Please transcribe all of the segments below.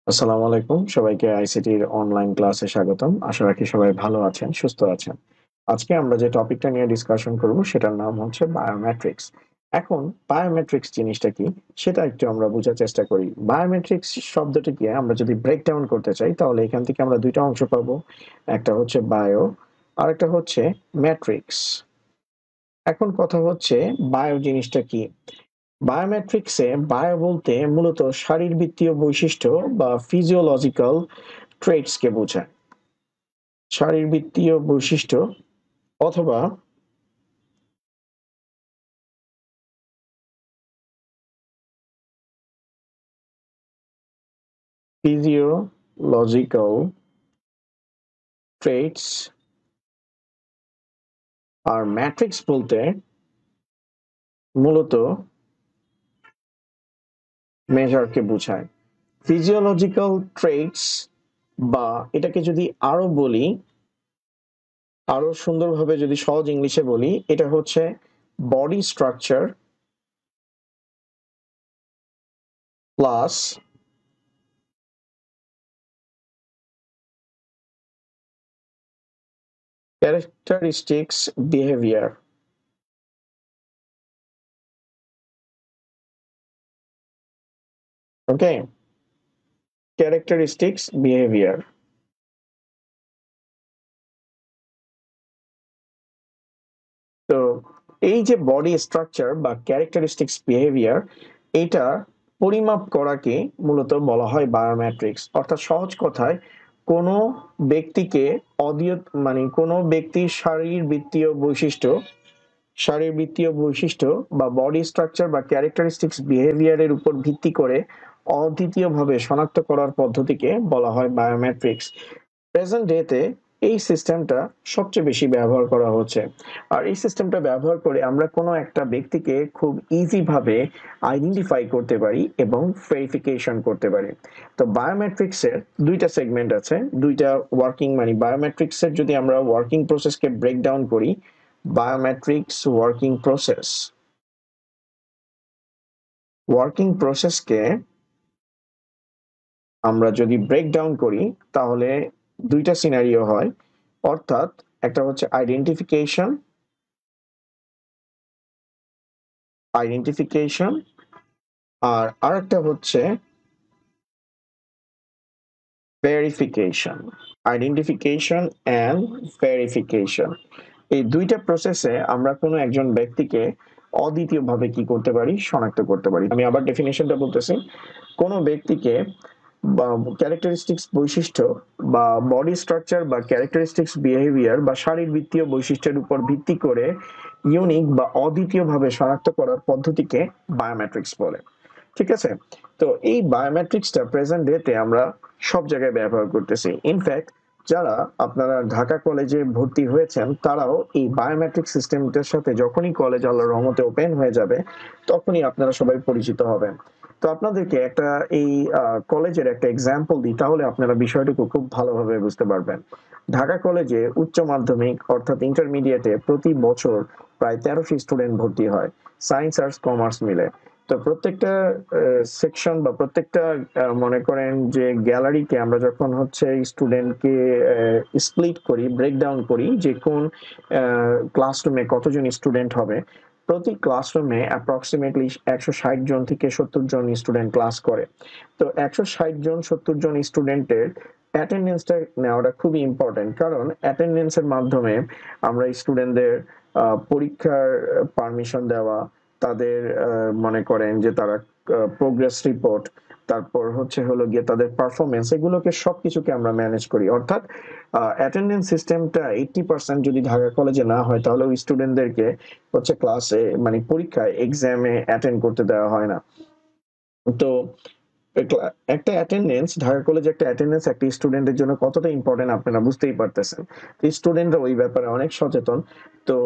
আসসালামু আলাইকুম। সবাইকে আইসিটির অনলাইন ক্লাসে স্বাগতম। আশা রাখি সবাই ভালো আছেন, সুস্থ আছেন। আজকে আমরা যে টপিকটা নিয়ে ডিসকাশন করব সেটার নাম হচ্ছে বায়োমেট্রিক্স। এখন বায়োমেট্রিক্স জিনিসটা কি সেটা একটু আমরা বোঝার চেষ্টা করি। বায়োমেট্রিক্স শব্দটিকে আমরা যদি ব্রেকডাউন করতে চাই তাহলে এখান থেকে আমরা ২ টা অংশ পাবো। একটা হচ্ছে বায়ো, আরেকটা হচ্ছে ম্যাট্রিক্স। এখন কথা হচ্ছে বায়ো জিনিসটা কি? বায়োমেট্রিক্সে বায়ো বলতে মূলত শারীরবৃত্তীয় বৈশিষ্ট্য বা ফিজিওলজিক্যাল ট্রেটসকে বোঝায়। শারীরবৃত্তীয় বৈশিষ্ট্য অথবা ফিজিওলজিক্যাল ট্রেটস। আর ম্যাট্রিক্স বলতে মূলত মেজারকে বোঝায়। ফিজিওলজিক্যাল ট্রেটস বা এটাকে যদি আরো বলি, আরো সুন্দরভাবে যদি সহজ ইংলিশে বলি, এটা হচ্ছে body structure plus characteristics behaviour. Okay, characteristics behaviour. তো এই যে বডি স্ট্রাকচার বা ক্যারেক্টারিস্টিক্স বিহেভিয়ার, এটা পরিমাপ করাকে মূলত বলা হয় বায়োমেট্রিক্স। অর্থাৎ সহজ কথায় কোনো ব্যক্তিকে কোনো ব্যক্তির শারীরবৃত্তীয় বৈশিষ্ট্য বা বডি স্ট্রাকচার বা ক্যারেক্টারিস্টিক্স বিহেভিয়ারের উপর ভিত্তি করে অদ্বিতীয়ভাবে শনাক্ত করার পদ্ধতিকে বলা হয় বায়োমেট্রিক্স। প্রেজেন্ট ডেতে এই সিস্টেমটা সবচেয়ে বেশি ব্যবহার করা হচ্ছে। আর এই সিস্টেমটা ব্যবহার করে আমরা কোনো একটা ব্যক্তিকে খুব ইজি ভাবে আইডেন্টিফাই করতে পারি এবং ভেরিফিকেশন করতে পারি। তো বায়োমেট্রিক্সের ২ টা সেগমেন্ট আছে, ২ টা ওয়ার্কিং বায়োমেট্রিক্সের যদি আমরা ওয়ার্কিং প্রসেসকে ব্রেকডাউন করি, বায়োমেট্রিক্স ওয়ার্কিং প্রসেসকে আমরা যদি ব্রেকডাউন করি তাহলে ২ টা সিনারিও হয়। অর্থাৎ একটা হচ্ছে আইডেন্টিফিকেশন আর আরেকটা হচ্ছে ভেরিফিকেশন। আইডেন্টিফিকেশন অ্যান্ড ভেরিফিকেশন, এই ২ টা প্রসেসে আমরা কোনো একজন ব্যক্তিকে অদ্বিতীয়ভাবে কি করতে পারি, শনাক্ত করতে পারি। আমি আবার ডেফিনিশনটা বলতেছি। কোনো ব্যক্তিকে বা ক্যারেক্টারিস্টিক্স বৈশিষ্ট্য বা বডি স্ট্রাকচার বা ক্যারেক্টারিস্টিক্স বিহেভিয়ার বা শারীরবৃত্তীয় বৈশিষ্ট্যের উপর ভিত্তি করে ইউনিক বা অদ্বিতীয়ভাবে শনাক্ত করার পদ্ধতিকে বায়োমেট্রিক্স বলে। ঠিক আছে? তো এই বায়োমেট্রিক্সটা প্রেজেন্ট ডেতে আমরা সব জায়গায় ব্যবহার করতেছি। ইনফ্যাক্ট যারা আপনারা ঢাকা কলেজে ভর্তি হয়েছেন তারাও এই বায়োমেট্রিক সিস্টেমটার সাথে যখনই কলেজ আল্লাহর রহমতে ওপেন হয়ে যাবে তখনই আপনারা সবাই পরিচিত হবেন। তো আপনাদেরকে একটা এই কলেজের একটা এক্সাম্পল দিই, তাহলে আপনারা বিষয়টুকু খুব ভালোভাবে বুঝতে পারবেন। ঢাকা কলেজে উচ্চ মাধ্যমিক অর্থাৎ ইন্টারমিডিয়েটে প্রতি বছর প্রায় ১৩০০ স্টুডেন্ট ভর্তি হয়, সায়েন্স আর্টস কমার্স মিলে। তো প্রত্যেকটা সেকশন বা প্রত্যেকটা মনে করেন যে গ্যালারিকে আমরা যখন হচ্ছে স্টুডেন্টকে স্প্লিট করি, ব্রেকডাউন করি যে কোন ক্লাসরুমে কতজন স্টুডেন্ট হবে, প্রতি ক্লাসরুমে অ্যাপ্রক্সিমেটলি ১৬০ জন থেকে ৭০ জন স্টুডেন্ট ক্লাস করে। তো ১৬০ জন ৭০ জন স্টুডেন্টের অ্যাটেন্ডেন্সটা নেওয়াটা খুবই ইম্পর্টেন্ট, কারণ অ্যাটেন্ডেন্সের মাধ্যমে আমরা স্টুডেন্টদের পরীক্ষার পারমিশন দেওয়া, তাদের মনে করেন যে তারা প্রোগ্রেস রিপোর্ট, তারপর হলো গিয়ে তাদের পারফরমেন্স, এগুলোকে সবকিছুকে আমরা ম্যানেজ করি। অর্থাৎ অ্যাটেন্ডেন্স সিস্টেমটা 80% যদি ঢাকা কলেজে না হয় তাহলে ওই স্টুডেন্টদেরকে হচ্ছে ক্লাসে পরীক্ষায় এক্সামে অ্যাটেন্ড করতে দেওয়া হয় না। তো একটা অ্যাটেন্ডেন্স, ঢাকা কলেজে একটা অ্যাটেন্ডেন্স একটা স্টুডেন্টের জন্য কতটা ইম্পর্টেন্ট আপনারা বুঝতেই পারতেছেন। তো স্টুডেন্টরা ওই ব্যাপারে অনেক সচেতন। তো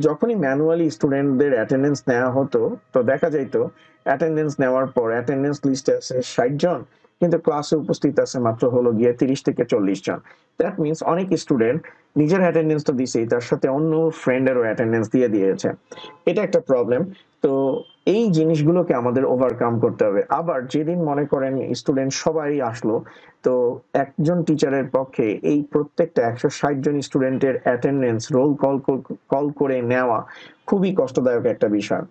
যখনই ম্যানুয়ালি স্টুডেন্টদের অ্যাটেন্ডেন্স নেওয়া হতো তো দেখা যাইতো অ্যাটেন্ডেন্স নেওয়ার পর অ্যাটেন্ডেন্স লিস্টে আছে ৬০ জন, কিন্তু ক্লাসে উপস্থিত আছে মাত্র হলো গিয়ে 30 থেকে 40 জন। দ্যাট মিনস অনেক স্টুডেন্ট নিজের অ্যাটেন্ডেন্স তো দিছেই, তার সাথে অন্য ফ্রেন্ডেরও অ্যাটেন্ডেন্স দিয়ে দিয়েছে। এটা একটা প্রবলেম। তো এই জিনিসগুলোকে আমাদের ওভারকাম করতে হবে। আবার যেদিন মনে করেন স্টুডেন্ট সবাই আসলো, তো একজন টিচারের পক্ষে এই প্রত্যেকটা 160 জন স্টুডেন্টের অ্যাটেন্ডেন্স রোল কল করে নেওয়া খুবই কষ্টদায়ক একটা বিষয়।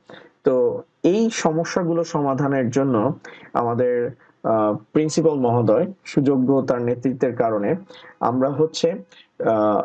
তো এই সমস্যাগুলো সমাধানের জন্য আমাদের প্রিন্সিপাল মহোদয় সুযোগ্যতার নেতৃত্বের কারণে আমরা হচ্ছে আহ,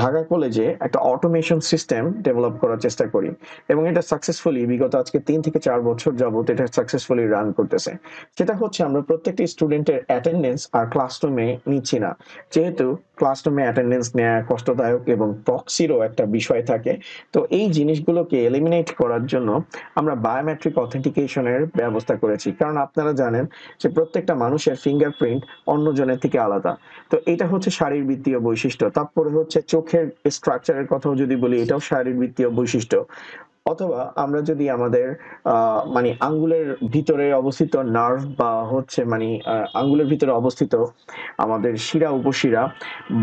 ঢাকা কলেজে একটা অটোমেশন সিস্টেম ডেভেলপ করার চেষ্টা করি, এবং এটা সাকসেসফুলি বিগত আজকে 3 থেকে 4 বছর যাবত এটা সাকসেসফুলি রান করতেছে। সেটা হচ্ছে আমরা প্রত্যেকটি স্টুডেন্টের অ্যাটেন্ডেন্স আর ক্লাসরুমে নিচ্ছি না, যেহেতু ক্লাসরুমে অ্যাটেন্ডেন্স নেওয়া কষ্টদায়ক এবং প্রক্সিরও একটা বিষয় থাকে। তো এই জিনিসগুলোকে এলিমিনেট করার জন্য আমরা বায়োমেট্রিক অথেন্টিকেশনের ব্যবস্থা করেছি, কারণ আপনারা জানেন যে প্রত্যেকটা মানুষের ফিঙ্গারপ্রিন্ট অন্যজনের থেকে আলাদা। তো এটা হচ্ছে শারীরবৃত্তীয় বৈশিষ্ট্য। তারপরে হচ্ছে চোখের স্ট্রাকচারের কথাও যদি বলি, এটাও শারীরবৃত্তীয় বৈশিষ্ট্য। অথবা আমরা যদি আমাদের মানে আঙ্গুলের ভিতরে অবস্থিত নার্ভ বা হচ্ছে মানে আঙ্গুলের ভিতরে অবস্থিত আমাদের শিরা উপশিরা,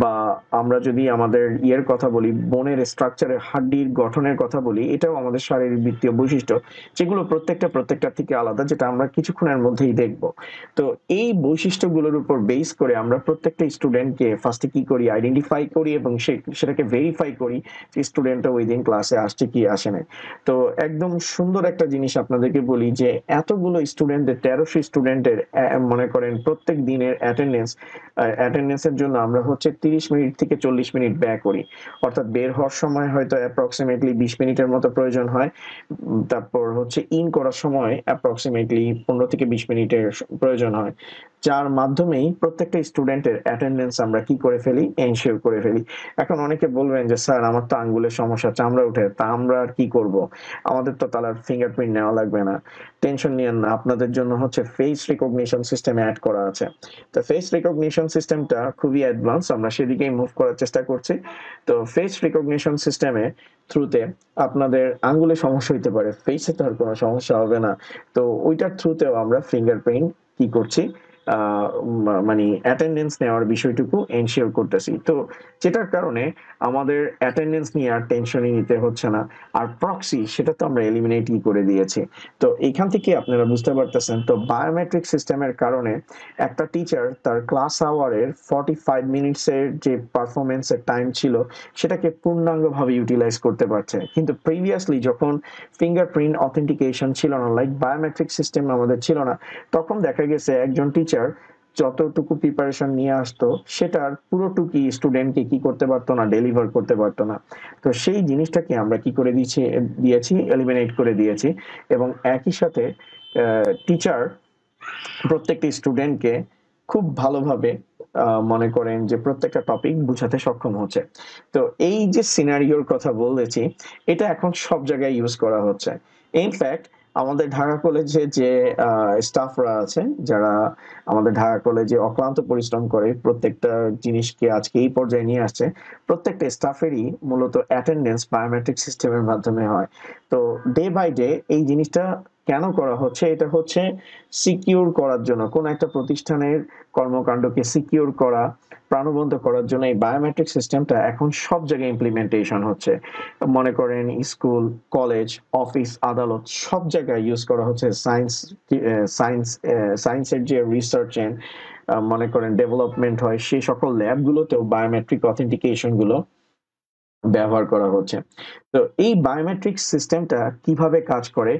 বা আমরা যদি আমাদের ইয়ের কথা বলি, বোনের স্ট্রাকচারের হাড্ডির গঠনের কথা বলি, এটাও আমাদের শারীরবৃত্তীয় বৈশিষ্ট্য, যেগুলো প্রত্যেকটা থেকে আলাদা, যেটা আমরা কিছুক্ষণের মধ্যেই দেখব। তো এই বৈশিষ্ট্যগুলোর উপর বেস করে আমরা প্রত্যেকটা স্টুডেন্টকে ফার্স্টে কি করি, আইডেন্টিফাই করি এবং সেটাকে ভেরিফাই করি যে স্টুডেন্টটা ওই দিন ক্লাসে আসছে কি আসে নাই। তো একদম সুন্দর একটা জিনিস আপনাদেরকে বলি যে এতগুলো স্টুডেন্টের 1300 স্টুডেন্টের মনে করেন প্রত্যেক দিনের অ্যাটেন্ডেন্সের জন্য আমরা হচ্ছে 30 মিনিট থেকে 40 মিনিট ব্যয় করি। অর্থাৎ বের হওয়ার সময় হয়তো অ্যাপ্রক্সিমেটলি 20 মিনিটের মতো প্রয়োজন হয়। তারপর হচ্ছে ইন করার সময় অ্যাপ্রক্সিমেটলি 15 থেকে 20 মিনিটের প্রয়োজন হয়, যার মাধ্যমেই প্রত্যেকটা স্টুডেন্টের অ্যাটেন্ডেন্স আমরা কি করে ফেলি, এনশিওর করে ফেলি। এখন অনেকে বলবেন যে স্যার আমার তো আঙ্গুলের সমস্যা, চামড়া উঠে, তা আমরা আর কি করব, আমাদের তো তার ফিঙ্গারপ্রিন্ট নেওয়া লাগবে না। টেনশন নিয়েন না, আপনাদের জন্য হচ্ছে ফেস রিকগনিশন সিস্টেম অ্যাড করা আছে। তো ফেস রিকগনিশন সিস্টেমটা খুবই অ্যাডভান্স, আমরা সেদিকেই মুভ করার চেষ্টা করছি। তো ফেস রিকগনিশন সিস্টেমে থ্রুতে আপনাদের আঙ্গুলে সমস্যা হইতে পারে, ফেসে তো আর কোনো সমস্যা হবে না। তো ওইটার থ্রুতেও আমরা ফিঙ্গারপ্রিন্ট কি করছি, মানে অ্যাটেন্ডেন্স নেওয়ার বিষয়টুকু এনশিওর করতেছি। তো যেটার কারণে আমাদের অ্যাটেন্ডেন্স নিয়ে আর টেনশনই নিতে হচ্ছে না। আর প্রক্সি সেটা তো আমরা এলিমিনেটই করে দিয়েছি। তো এখান থেকে আপনারা বুঝতে পারতেছেন, তো বায়োমেট্রিক সিস্টেমের কারণে একটা টিচার তার ক্লাস আওয়ারের 45 মিনিটসের যে পারফরমেন্সের টাইম ছিল সেটাকে পূর্ণাঙ্গভাবে ইউটিলাইজ করতে পারছে। কিন্তু প্রিভিয়াসলি যখন ফিঙ্গারপ্রিন্ট অথেন্টিকেশন ছিল না, লাইক বায়োমেট্রিক সিস্টেম আমাদের ছিল না, তখন দেখা গেছে একজন টিচার যতটুকু প্রিপারেশন নিয়ে আসতো সেটার পুরোটুকি স্টুডেন্টকে কি করতে পারতো না, ডেলিভার করতে পারতো না। তো সেই জিনিসটাকে আমরা কি করে দিয়েছি, এলিমিনেট করে দিয়েছি। এবং একই সাথে টিচার প্রত্যেকটি স্টুডেন্টকে খুব ভালোভাবে মনে করেন যে প্রত্যেকটা টপিক বুঝাতে সক্ষম হচ্ছে। তো এই যে সিনারিওর কথা বলেছি, এটা এখন সব জায়গায় ইউজ করা হচ্ছে। ইনফ্যাক্ট আমাদের ঢাকা কলেজে যে স্টাফরা আছে, যারা আমাদের ঢাকা কলেজে অক্লান্ত পরিশ্রম করে প্রত্যেকটা জিনিসকে আজকে এই পর্যায়ে নিয়ে আসছে, প্রত্যেকটা স্টাফেরই মূলত অ্যাটেন্ডেন্স বায়োমেট্রিক সিস্টেমের মাধ্যমে হয়। তো ডে বাই ডে এই জিনিসটা কেন করা হচ্ছে, এটা হচ্ছে সিকিউর করার জন্য, কোন একটা প্রতিষ্ঠানের কর্মকাণ্ডকে সিকিউর করা, প্রাণবন্ত করার জন্য এই বায়োমেট্রিক সিস্টেমটা এখন সব জায়গায় ইমপ্লিমেন্টেশন হচ্ছে। মনে করেন স্কুল, কলেজ, অফিস, আদালত সব জায়গায় ইউজ করা হচ্ছে। সায়েন্স সায়েন্সের যে রিসার্চ এন্ড মনে করেন ডেভেলপমেন্ট হয়, সেই সকল ল্যাবগুলোতেও বায়োমেট্রিক অথেন্টিকেশন গুলো ব্যবহার করা হচ্ছে। তো এই বায়োমেট্রিক সিস্টেমটা কিভাবে কাজ করে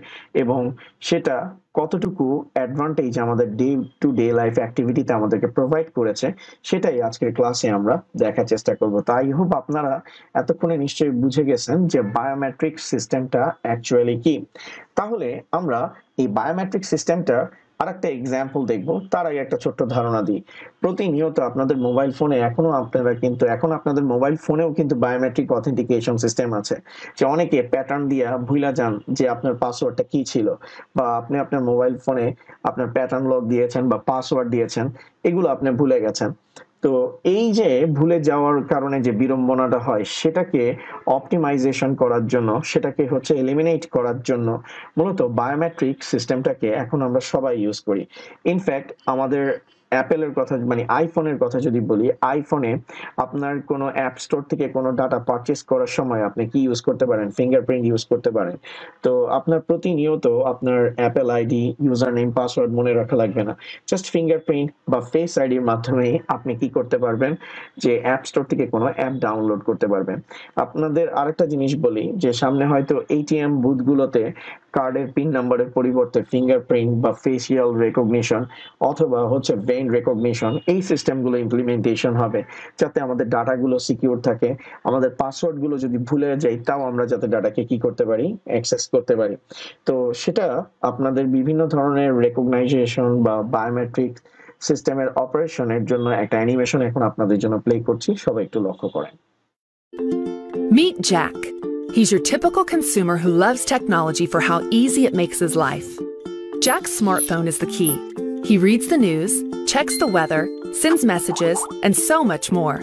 এবং সেটা কতটুকু অ্যাডভান্টেজ আমাদের ডে টু ডে লাইফ অ্যাক্টিভিটিতে আমাদেরকে প্রোভাইড করেছে, সেটাই আজকের ক্লাসে আমরা দেখার চেষ্টা করব। তাই হোপ আপনারা এতক্ষণে নিশ্চয়ই বুঝে গেছেন যে বায়োমেট্রিক সিস্টেমটা অ্যাকচুয়ালি কি। তাহলে আমরা এই বায়োমেট্রিক সিস্টেমটা আরেকটা এক্সাম্পল দেখব, তার আগে একটা ছোট্ট ধারণা দিই। প্রতিনিয়ত আপনাদের মোবাইল ফোনে এখন আপনাদের মোবাইল ফোনেও কিন্তু বায়োমেট্রিক অথেন্টিকেশন সিস্টেম আছে। যে অনেকে প্যাটার্ন দিয়া ভুলা যান যে আপনার পাসওয়ার্ডটা কি ছিল, বা আপনি আপনার মোবাইল ফোনে আপনার প্যাটার্ন লক দিয়েছেন বা পাসওয়ার্ড দিয়েছেন, এগুলো আপনি ভুলে গেছেন। তো এই যে ভুলে যাওয়ার কারণে যে বিড়ম্বনাটা হয় সেটাকে অপটিমাইজেশন করার জন্য, সেটাকে হচ্ছে এলিমিনেট করার জন্য মূলত বায়োমেট্রিক সিস্টেমটাকে এখন আমরা সবাই ইউজ করি। ইনফ্যাক্ট আমাদের অ্যাপেলের কথা মানে আইফোনের কথা যদি বলি, আইফোনে আপনার কোনো অ্যাপ স্টোর থেকে কোনো ডাটা পারচেস করার সময় আপনি কি ইউজ করতে পারেন? ফিঙ্গারপ্রিন্ট ইউজ করতে পারেন। তো আপনার প্রতিনিয়ত আপনার Apple ID, user name, password মনে রাখা লাগবে না। জাস্ট ফিঙ্গারপ্রিন্ট বা ফেস আইডির মাধ্যমে আপনি কি করতে পারবেন, যে অ্যাপ স্টোর থেকে কোনো অ্যাপ ডাউনলোড করতে পারবেন। আপনাদের আরেকটা জিনিস বলি, যে সামনে হয়তো এটিএম বুথগুলোতে কার্ডের পিন নাম্বারের পরিবর্তে ফিঙ্গারপ্রিন্ট বা ফেসিয়াল রেকগনিশন অথবা হচ্ছে ভেইন রেকগনিশন, এই সিস্টেমগুলো ইমপ্লিমেন্টেশন হবে, যাতে আমাদের ডাটাগুলো সিকিউর থাকে। আমাদের পাসওয়ার্ডগুলো যদি ভুলে যাই, তাও আমরা যাতে ডাটাকে কি করতে পারি, অ্যাক্সেস করতে পারি। তো সেটা আপনাদের বিভিন্ন ধরনের রেকগনাইজেশন বা বায়োমেট্রিক সিস্টেমের অপারেশনের জন্য একটা অ্যানিমেশন এখন আপনাদের জন্য প্লে করছি, সবাই একটু লক্ষ্য করেন। Meet Jack. He's your typical consumer who loves technology for how easy it makes his life. Jack's smartphone is the key. He reads the news, checks the weather, sends messages, and so much more.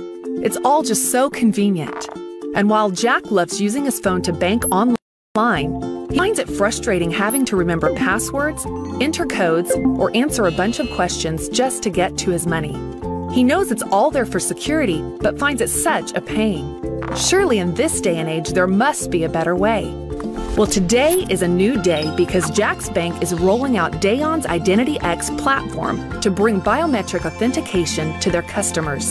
It's all just so convenient. And while Jack loves using his phone to bank online, he finds it frustrating having to remember passwords, enter codes, or answer a bunch of questions just to get to his money. He knows it's all there for security, but finds it such a pain. Surely in this day and age, there must be a better way. Well, today is a new day because Jack's Bank is rolling out Dayon's Identity X platform to bring biometric authentication to their customers.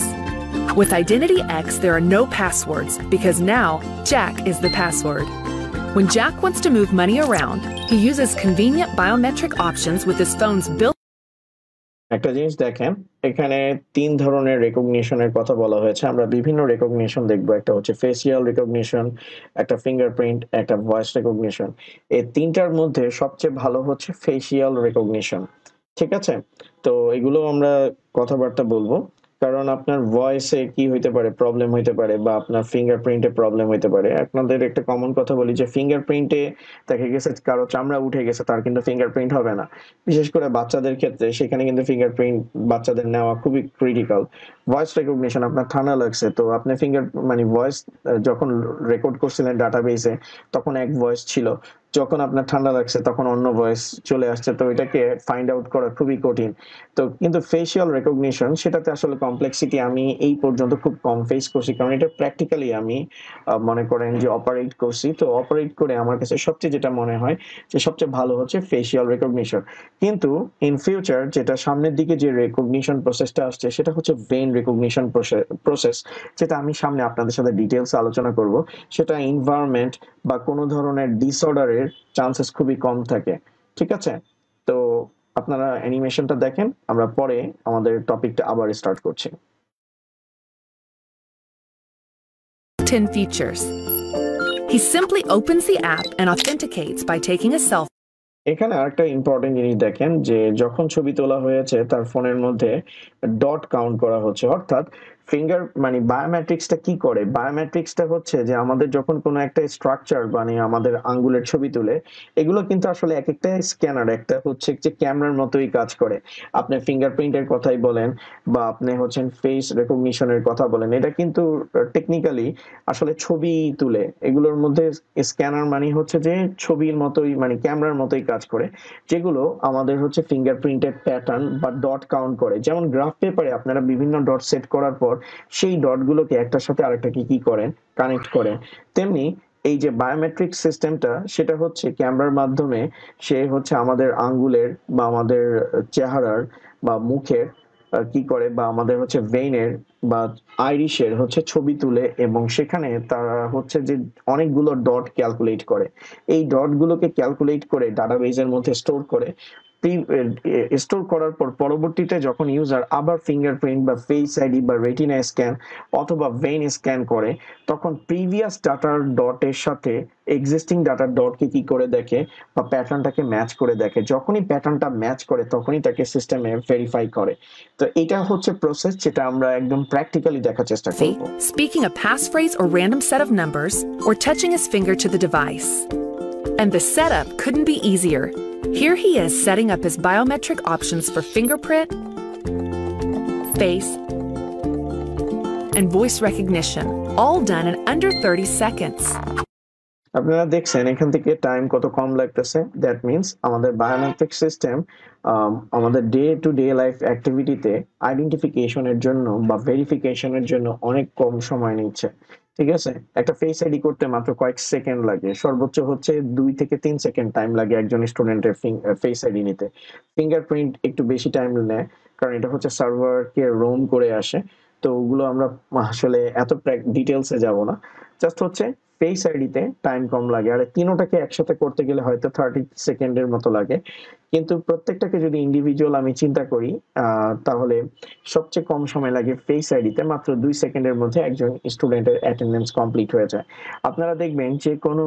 With Identity X, there are no passwords because now Jack is the password. When Jack wants to move money around, he uses convenient biometric options with his phone's built. একটা জিনিস দেখেন, এখানে 3 ধরনের রেকগনিশনের কথা বলা হয়েছে। আমরা বিভিন্ন রেকগনিশন দেখব। একটা হচ্ছে ফেসিয়াল রেকগনিশন, একটা ফিঙ্গারপ্রিন্ট, একটা ভয়েস রেকগনিশন। এই 3টার মধ্যে সবচেয়ে ভালো হচ্ছে ফেসিয়াল রেকগনিশন। ঠিক আছে? তো এগুলো আমরা কথাবার্তা বলবো। কারণ আপনার ভয়েসে কি হইতে পারে, প্রবলেম হইতে পারে, বা আপনার ফিঙ্গারপ্রিন্টে প্রবলেম হইতে পারে। আপনাদের একটা কমন কথা বলি যে ফিঙ্গারপ্রিন্টে দেখা গেছে কারো চামড়া উঠে গেছে, তার কিন্তু ফিঙ্গারপ্রিন্ট হবে না। বিশেষ করে বাচ্চাদের ক্ষেত্রে সেখানে কিন্তু ফিঙ্গারপ্রিন্ট বাচ্চাদের নেওয়া খুবই ক্রিটিক্যাল। ভয়েস রেকগনিশন, আপনার ঠান্ডা লাগছে, তো আপনি মানে ভয়েস যখন রেকর্ড করছিলেন ডাটাবেসে তখন এক ভয়েস ছিল, যখন আপনার ঠান্ডা লাগছে তখন অন্য ভয়েস চলে আসছে, তো এটাকে ফাইন্ড আউট করা খুবই কঠিন। তো কিন্তু ফেসিয়াল রেকগনিশন, সেটাতে আসলে কমপ্লেক্সিটি আমি এই পর্যন্ত খুব কম ফেস করছি, কারণ এটা প্র্যাকটিক্যালি আমি মনে করেন যে অপারেট করছি। তো অপারেট করে আমার কাছে সবচেয়ে যেটা মনে হয় যে সবচেয়ে ভালো হচ্ছে ফেসিয়াল রেকগনিশন। কিন্তু ইন ফিউচার যেটা সামনের দিকে যে রেকগনিশন প্রসেসটা আসছে সেটা হচ্ছে ভেইন রেকগনিশন প্রসেস, যেটা আমি সামনে আপনাদের সাথে ডিটেলস আলোচনা করব। সেটা এনভায়রনমেন্ট বা কোনো ধরনের ডিসঅর্ডারের চান্সেস খুবই কম থাকে। ঠিক আছে? তো আপনারা অ্যানিমেশনটা দেখেন, আমরা পরে আমাদের টপিকটা আবার স্টার্ট করছি। 10 features. He simply opens the app and authenticates by taking a selfie. এখানে আরেকটা ইম্পর্টেন্ট জিনিস দেখেন, যে যখন ছবি তোলা হয়েছে তার ফোনের মধ্যে ডট কাউন্ট করা হচ্ছে, অর্থাৎ ফিঙ্গার মানে বায়োমেট্রিক্সটা কি করে, বায়োমেট্রিক্সটা হচ্ছে যে আমাদের যখন কোনো একটা স্ট্রাকচার মানে আমাদের আঙ্গুলের ছবি তুলে, এগুলো কিন্তু আসলে এক একটা স্ক্যানার, একটা হচ্ছে যে ক্যামেরার মতোই কাজ করে। আপনি ফিঙ্গারপ্রিন্টের কথাই বলেন বা আপনি হচ্ছেন ফেস রেকগনিশনের কথা বলেন, এটা কিন্তু টেকনিক্যালি আসলে ছবি তুলে, এগুলোর মধ্যে স্ক্যানার মানে হচ্ছে যে ছবির মতোই মানে ক্যামেরার মতোই কাজ করে, যেগুলো আমাদের হচ্ছে ফিঙ্গারপ্রিন্টের প্যাটার্ন বা ডট কাউন্ট করে। যেমন গ্রাফ পেপারে আপনারা বিভিন্ন ডট সেট করার পর সেই ডটগুলোকে একটার সাথে আরেকটাকে কি করেন, কানেক্ট করেন, তেমনি এই যে বায়োমেট্রিক সিস্টেমটা সেটা হচ্ছে ক্যামেরার মাধ্যমে সে হচ্ছে আমাদের আঙ্গুলের বা আমাদের চেহারার বা মুখের কি করে, বা আমাদের হচ্ছে ভেইনের বা আইরিশের হচ্ছে ছবি তুলে, এবং সেখানে তারা হচ্ছে যে অনেকগুলো ডট ক্যালকুলেট করে। এই ডটগুলোকে ক্যালকুলেট করে ডাটাবেজের মধ্যে স্টোর করে, স্টোর করার পর পরবর্তীতে যখন ইউজার আবার ফিঙ্গারপ্রিন্ট বা ফেস আইডি বা রেটিনা স্ক্যান অথবা ভেইন স্ক্যান করে, তখন প্রিভিয়াস ডাটার ডটের সাথে এক্সিস্টিং ডাটার ডটকে কি করে দেখে বা প্যাটার্নটাকে ম্যাচ করে দেখে। যখনই প্যাটার্নটা ম্যাচ করে তখনই তাকে সিস্টেমে ভেরিফাই করে। তো এটা হচ্ছে প্রসেস যেটা আমরা একদম প্র্যাকটিক্যালি দেখার চেষ্টা করব। Speaking a passphrase or random set of numbers or touching his finger to the device. And the setup couldn't be easier. Here he is setting up his biometric options for fingerprint, face, and voice recognition, all done in under 30 seconds. আপনারা দেখছেন এখান থেকে time কত কম লাগতেছে। That means আমাদের biometric system আমাদের day to day life অ্যাক্টিভিটিতে আইডেন্টিফিকেশনের জন্য বা ভেরিফিকেশনের জন্য অনেক কম সময় নিচ্ছে। ঠিক আছে, একটা ফেস আইডি করতে মাত্র কয়েক সেকেন্ড লাগে, সর্বোচ্চ হচ্ছে 2 থেকে 3 সেকেন্ড টাইম লাগে একজন স্টুডেন্টের ফেস আইডি নিতে। ফিঙ্গারপ্রিন্ট একটু বেশি টাইম নেয়, কারণ এটা হচ্ছে সার্ভারকে রোম করে আসে। তো ওগুলো আমরা আসলে এত ডিটেলসে যাব না, জাস্ট হচ্ছে ফেস আইডিতে টাইম কম লাগে, আর তিনোটাকে একসাথে করতে গেলে হয়তো 30 সেকেন্ডের মতো লাগে। কিন্তু প্রত্যেকটাকে যদি ইন্ডিভিজুয়াল আমি চিন্তা করি তাহলে সবচেয়ে কম সময় লাগে ফেস আইডিতে, মাত্র 2 সেকেন্ডের মধ্যে একজন স্টুডেন্টের অ্যাটেন্ডেন্স কমপ্লিট হয়ে যায়। আপনারা দেখবেন যে কোনো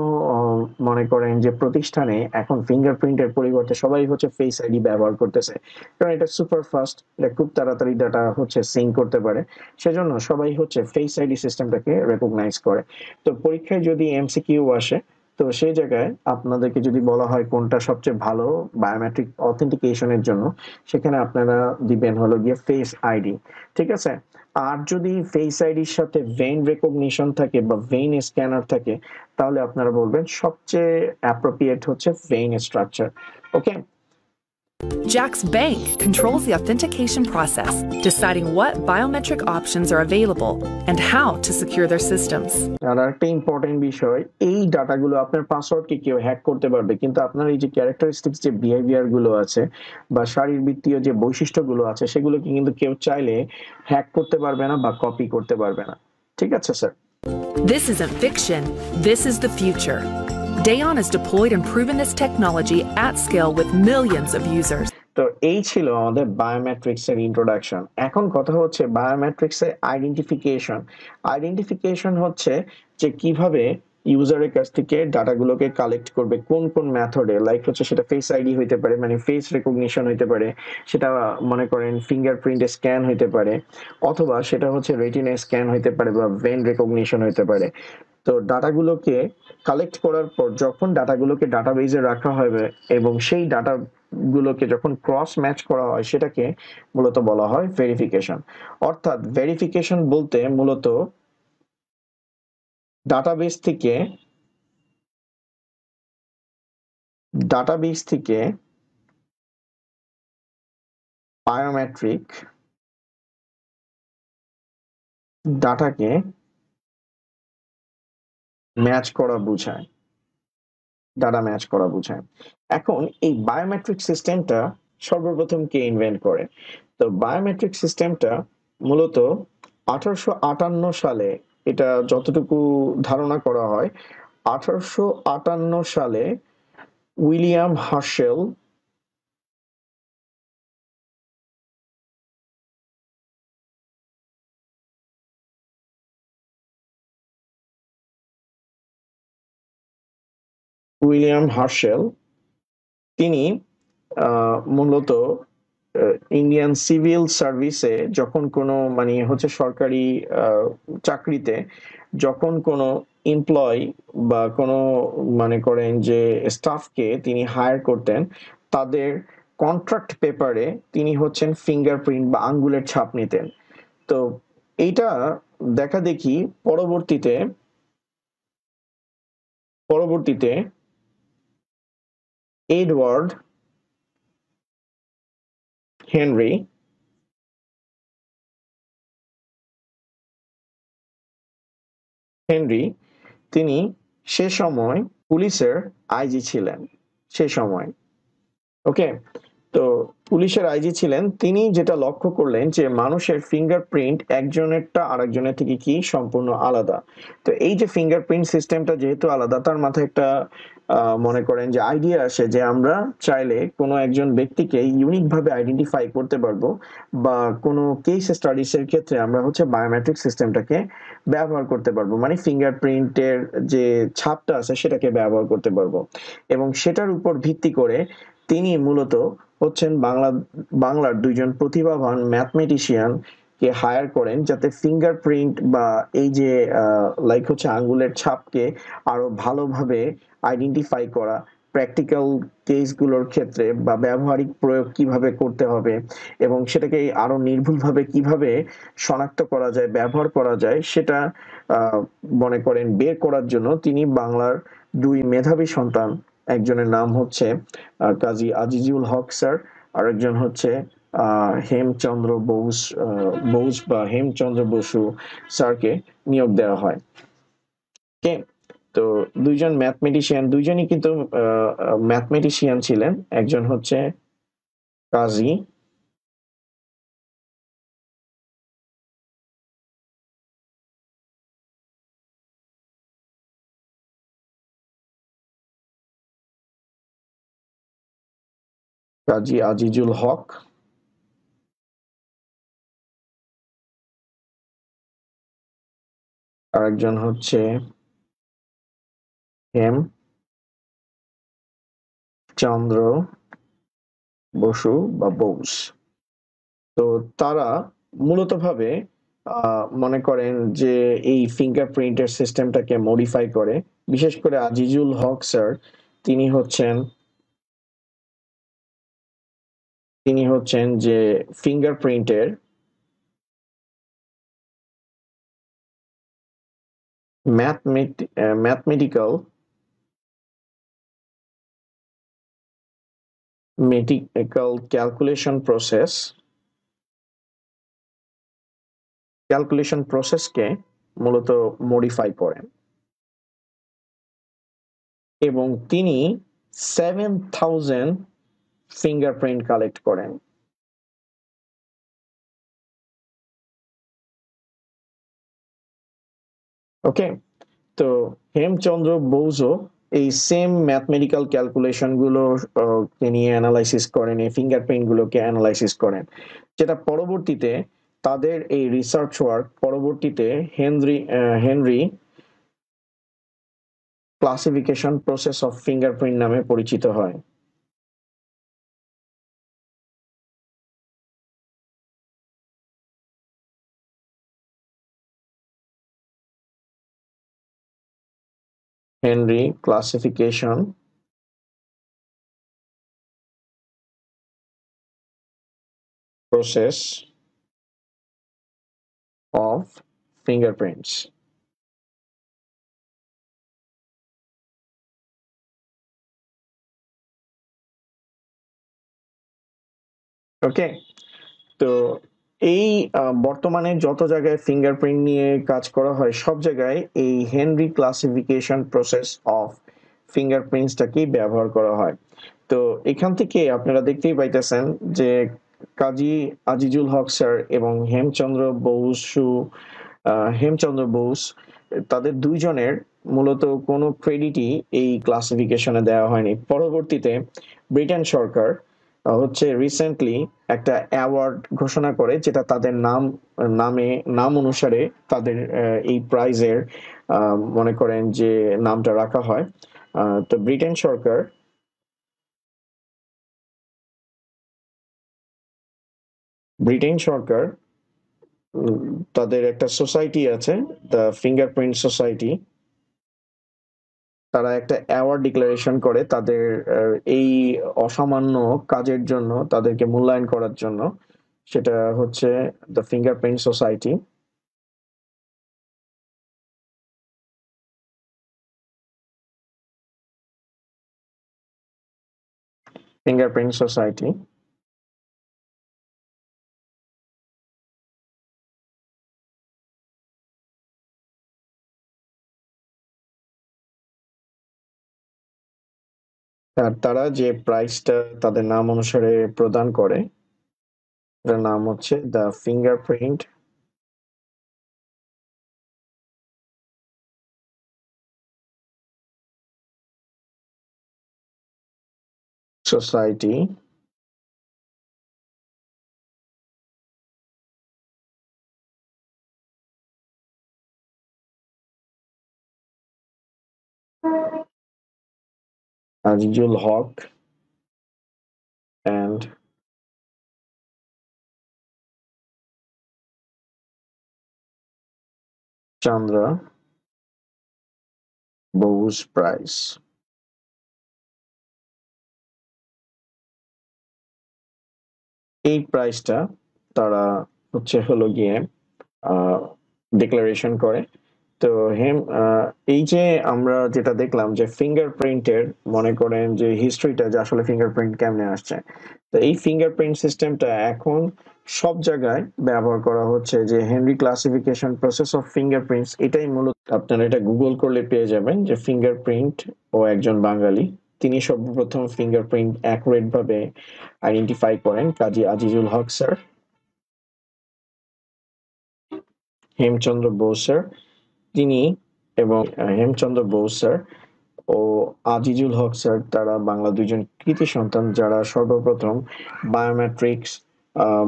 মনে করেন যে প্রতিষ্ঠানে এখন ফিঙ্গারপ্রিন্টের পরিবর্তে সবাই হচ্ছে ফেস আইডি ব্যবহার করতেছে, কারণ এটা সুপার ফাস্ট, এটা খুব তাড়াতাড়ি ডাটা হচ্ছে সিঙ্ক করতে পারে, সেজন্য সবাই হচ্ছে ফেস আইডি সিস্টেমটাকে রেকগনাইজ করে। তো পরীক্ষায় যদি এমসিকিউ আসে, তো সেই জায়গায় আপনাদেরকে যদি বলা হয় কোনটা সবচেয়ে ভালো বায়োমেট্রিক অথেন্টিকেশনের জন্য, সেখানে আপনারা দিবেন হলো গিয়ে ফেস আইডি। ঠিক আছে, আর যদি ফেস আইডির সাথে ভেইন রেকগনিশন থাকে বা ভেইন স্ক্যানার থাকে, তাহলে আপনারা বলবেন সবচেয়ে অ্যাপ্রোপ্রিয়েট হচ্ছে vein structure. Okay, Jack's Bank controls the authentication process, deciding what biometric options are available and how to secure their systems. আর একটা ইম্পর্টেন্ট বিষয়, এই ডাটাগুলো আপনার পাসওয়ার্ডকে কেউ হ্যাক করতে পারবে, কিন্তু আপনার এই যে ক্যারেক্টারিস্টিক্স যে বিহেভিয়ার গুলো আছে বা শারীরবৃত্তীয় যে বৈশিষ্ট্যগুলো আছে, সেগুলোকে কিন্তু কেউ চাইলে হ্যাক করতে পারবে না বা কপি করতে পারবে না। ঠিক আছে sir? This isn't fiction, this is the future. Dayon has deployed and proven this technology at scale with millions of users. তো এই ছিল আমাদের বায়োমেট্রিক্স এর ইন্ট্রোডাকশন। এখন কথা হচ্ছে বায়োমেট্রিক্স এর আইডেন্টিফিকেশন। আইডেন্টিফিকেশন হচ্ছে যে কিভাবে ইউজারের কাছ থেকে ডাটাগুলোকে কালেক্ট করবে, কোন কোন মেথডে, লাইক হচ্ছে সেটা ফেস আইডি হইতে পারে, মানে ফেস রেকগনিশন হইতে পারে, সেটা মনে করেন ফিঙ্গারপ্রিন্ট স্ক্যান হইতে পারে, অথবা সেটা হচ্ছে রেটিনা স্ক্যান হইতে পারে বা ভেন রেকগনিশন হইতে পারে। তো ডাটাগুলোকে কালেক্ট করার পর যখন ডাটাগুলোকে ডাটাবেজে রাখা হবে এবং সেই ডাটাগুলোকে যখন ক্রস ম্যাচ করা হয়, সেটাকে মূলত বলা হয় ভেরিফিকেশন। অর্থাৎ ভেরিফিকেশন বলতে মূলত ডাটাবেজ থেকে বায়োমেট্রিক ডাটাকে ম্যাচ করা বোঝায়, ডাটা ম্যাচ করা বোঝায়। এখন এই বায়োমেট্রিক সিস্টেমটা সর্বপ্রথম কে ইনভেন্ট করে? তো বায়োমেট্রিক সিস্টেমটা মূলত 1858 সালে, এটা যতটুকু ধারণা করা হয়, 1858 সালে উইলিয়াম হার্শেল তিনি মূলত ইন্ডিয়ান সিভিল সার্ভিসে যখন কোনো মানে হচ্ছে সরকারি চাকরিতে যখন কোনো এমপ্লয় বা কোনো মনে করেন যে স্টাফকে তিনি হায়ার করতেন, তাদের কন্ট্রাক্ট পেপারে তিনি হচ্ছেন ফিঙ্গারপ্রিন্ট বা আঙ্গুলের ছাপ নিতেন। তো এইটা দেখা দেখি পরবর্তীতে এডওয়ার্ড হেনরি তিনি সে সময় পুলিশের আইজি ছিলেন। সে সময় ওকে, তো পুলিশের আইজি ছিলেন, তিনি যেটা লক্ষ্য করলেন যে মানুষের ফিঙ্গারপ্রিন্ট একজনেরটা আরেকজনের থেকে কি সম্পূর্ণ আলাদা। তো এই যে ফিঙ্গারপ্রিন্ট সিস্টেমটা যেহেতু আলাদা, তার মাথায় একটা মনে করেন যে আইডিয়া আসে যে আমরা চাইলে কোনো একজন ব্যক্তিকে ইউনিক ভাবে আইডেন্টিফাই করতে পারবো, বা কোনো কেস স্টাডিজ এর ক্ষেত্রে আমরা হচ্ছে বায়োমেট্রিক সিস্টেমটাকে ব্যবহার করতে পারবো, মানে ফিঙ্গারপ্রিন্টের যে ছাপটা আছে সেটাকে ব্যবহার করতে পারবো। এবং সেটার উপর ভিত্তি করে তিনি মূলত হচ্ছেন বাংলার দুইজন প্রতিভাবান ম্যাথমেটিশিয়ান কে হায়ার করেন, যাতে ফিঙ্গারপ্রিন্ট বা এই যে লাইক হচ্ছে আঙ্গুলের ছাপকে আরো ভালোভাবে আইডেন্টিফাই করা প্র্যাকটিক্যাল কেসগুলোর ক্ষেত্রে বা ব্যবহারিক প্রয়োগ কিভাবে করতে হবে এবং সেটাকে আরো নির্ভুলভাবে কিভাবে শনাক্ত করা যায়, ব্যবহার করা যায়, সেটা মনে করেন বের করার জন্য তিনি বাংলার দুই মেধাবী সন্তান, একজনের নাম হচ্ছে কাজী আজিজুল হক স্যার, আরেকজন হচ্ছে হেমচন্দ্র বোস বা হেমচন্দ্র বসু স্যারকে নিয়োগ দেওয়া হয়। ওকে, তো দুইজন ম্যাথমেটিশিয়ান, দুইজনই কিন্তু ম্যাথমেটিশিয়ান ছিলেন। একজন হচ্ছে কাজী কাজী আজিজুল হক, আরেকজন হচ্ছে হেম চন্দ্র বসু বা বোস। তো তারা মূলত ভাবে মনে করেন যে এই ফিঙ্গারপ্রিন্টের সিস্টেমটাকে মডিফাই করে। বিশেষ করে আজিজুল হক স্যার, তিনি হচ্ছেন তিনি হচ্ছেন যে ফিঙ্গারপ্রিন্টের ম্যাথমেটিক্যাল ক্যালকুলেশন প্রসেসকে মূলত মডিফাই করেন এবং তিনি 7,000 ফিঙ্গারপ্রিন্ট কালেক্ট করেন। ওকে, তো হেমচন্দ্র বসু এই সেম ম্যাথমেটিক্যাল ক্যালকুলেশন গুলো তিনি অ্যানালাইসিস করেন, এই ফিঙ্গারপ্রিন্ট গুলোকে অ্যানালাইসিস করেন, যেটা পরবর্তীতে তাদের এই রিসার্চ ওয়ার্ক পরবর্তীতে Henry classification process of fingerprint নামে পরিচিত হয়। Henry classification process of fingerprints. Okay, তো এই বর্তমানে যত জায়গায় ফিঙ্গারপ্রিন্ট নিয়ে কাজ করা হয় সব জায়গায় এই হেনরি ক্লাসিফিকেশন প্রসেস অফ ফিঙ্গারপ্রিন্টসটাকেই ব্যবহার করা হয়। তো এখান থেকে আপনারা দেখতেই পাইতেছেন যে কাজী আজিজুল হক স্যার এবং হেমচন্দ্র বোস, তাদের দুইজনের মূলত কোনো ক্রেডিটই এই ক্লাসিফিকেশনে দেওয়া হয়নি। পরবর্তীতে ব্রিটেন সরকার হচ্ছে রিসেন্টলি একটা অ্যাওয়ার্ড ঘোষণা করে, যেটা তাদের নাম অনুসারে তাদের এই প্রাইজের মনে করেন যে নামটা রাখা হয়। তো ব্রিটেন সরকার তাদের একটা সোসাইটি আছে, দ্য ফিঙ্গারপ্রিন্ট সোসাইটি। তারা একটা অ্যাওয়ার্ড ডিক্লারেশন করে তাদের এই অসামান্য কাজের জন্য, তাদেরকে মূল্যায়ন করার জন্য। সেটা হচ্ছে the fingerprint society. Fingerprint society আর তারা যে প্রাইজটা তাদের নাম অনুসারে প্রদান করে, এটার নাম হচ্ছে the fingerprint society Azizul Haque and Chandra Bose prize. এই প্রাইসটা তারা হলো গিয়ে ডিক্লারেশন করে। তো এই যে আমরা যেটা দেখলাম যে ফিঙ্গারপ্রিন্টের মনে করেন যে হিস্ট্রিটা যে আসলে ফিঙ্গারপ্রিন্ট কেমনে আসছে, তো এই ফিঙ্গারপ্রিন্ট সিস্টেমটা এখন সব জায়গায় ব্যবহার করা হচ্ছে। যে Henry classification process of fingerprints, এটাই মূলত আপনারা এটা গুগল করলে পেয়ে যাবেন যে ফিঙ্গারপ্রিন্ট ও একজন বাঙালি, তিনি সর্বপ্রথম ফিঙ্গারপ্রিন্ট অ্যাকুরেট ভাবে আইডেন্টিফাই করেন কাজী আজিজুল হক স্যার, হেমচন্দ্র বোস স্যার তিনি এবং হেমচন্দ্র বোস স্যার ও আজিজুল হক স্যার, তারা বাংলা দুইজন কৃতি সন্তান যারা সর্বপ্রথম বায়োমেট্রিক্স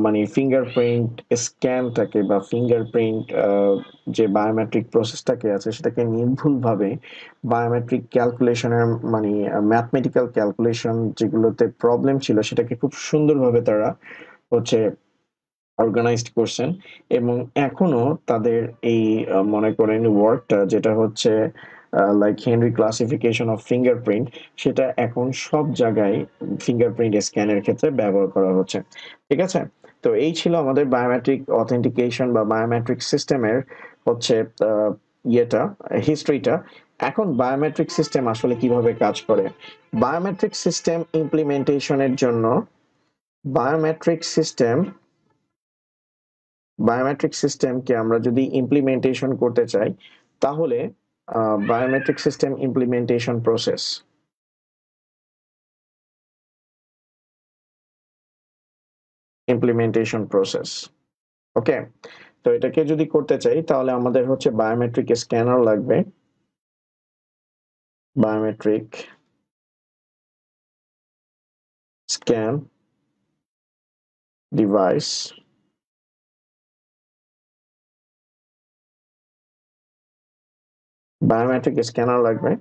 মানে ফিঙ্গারপ্রিন্ট স্ক্যানটাকে বা ফিঙ্গারপ্রিন্ট যে বায়োমেট্রিক প্রসেসটাকে আছে সেটাকে নির্ভুলভাবে বায়োমেট্রিক ক্যালকুলেশনের মানে ম্যাথমেটিক্যাল ক্যালকুলেশন যেগুলোতে প্রবলেম ছিল সেটাকে খুব সুন্দরভাবে তারা হচ্ছে অর্গানাইজড করছেন। এবং এখনো তাদের এই মনে করেন ওয়ার্কটা যেটা হচ্ছে like Henry classification of fingerprint, সেটা এখন সব জায়গায় ফিঙ্গারপ্রিন্ট স্ক্যানের ক্ষেত্রে ব্যবহার করা হচ্ছে। ঠিক আছে, তো এই ছিল আমাদের বায়োমেট্রিক অথেন্টিকেশন বা বায়োমেট্রিক সিস্টেমের হচ্ছে ইয়েটা হিস্ট্রিটা। এখন বায়োমেট্রিক সিস্টেম আসলে কিভাবে কাজ করে, বায়োমেট্রিক সিস্টেম ইমপ্লিমেন্টেশনের জন্য বায়োমেট্রিক সিস্টেম বায়োমেট্রিক সিস্টেমকে আমরা যদি ইমপ্লিমেন্টেশন করতে চাই তাহলে বায়োমেট্রিক সিস্টেম ইমপ্লিমেন্টেশন প্রসেস ওকে। তো এটাকে যদি করতে চাই তাহলে আমাদের হচ্ছে বায়োমেট্রিক স্ক্যানার লাগবে, biometric scan device, biometric scanner লাগবে।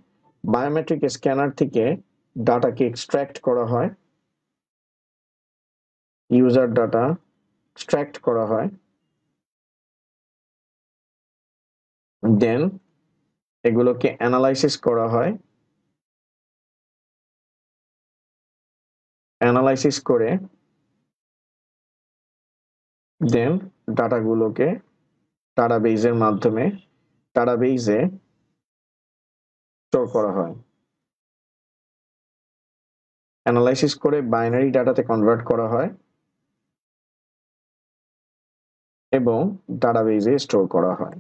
বায়োমেট্রিক স্ক্যানার থেকে ডাটাকে এক্সট্রাক্ট করা হয়, ইউজার ডাটা এক্সট্রাক্ট করা হয়, দেন এগুলোকে অ্যানালাইসিস করা হয়, অ্যানালাইসিস করে দেন ডাটাগুলোকে ডাটাবেজের মাধ্যমে ডাটাবেজে স্টোর করা হয়, অ্যানালাইসিস করে বাইনারি ডাটাতে কনভার্ট করা হয় এবং ডাটাবেজে স্টোর করা হয়।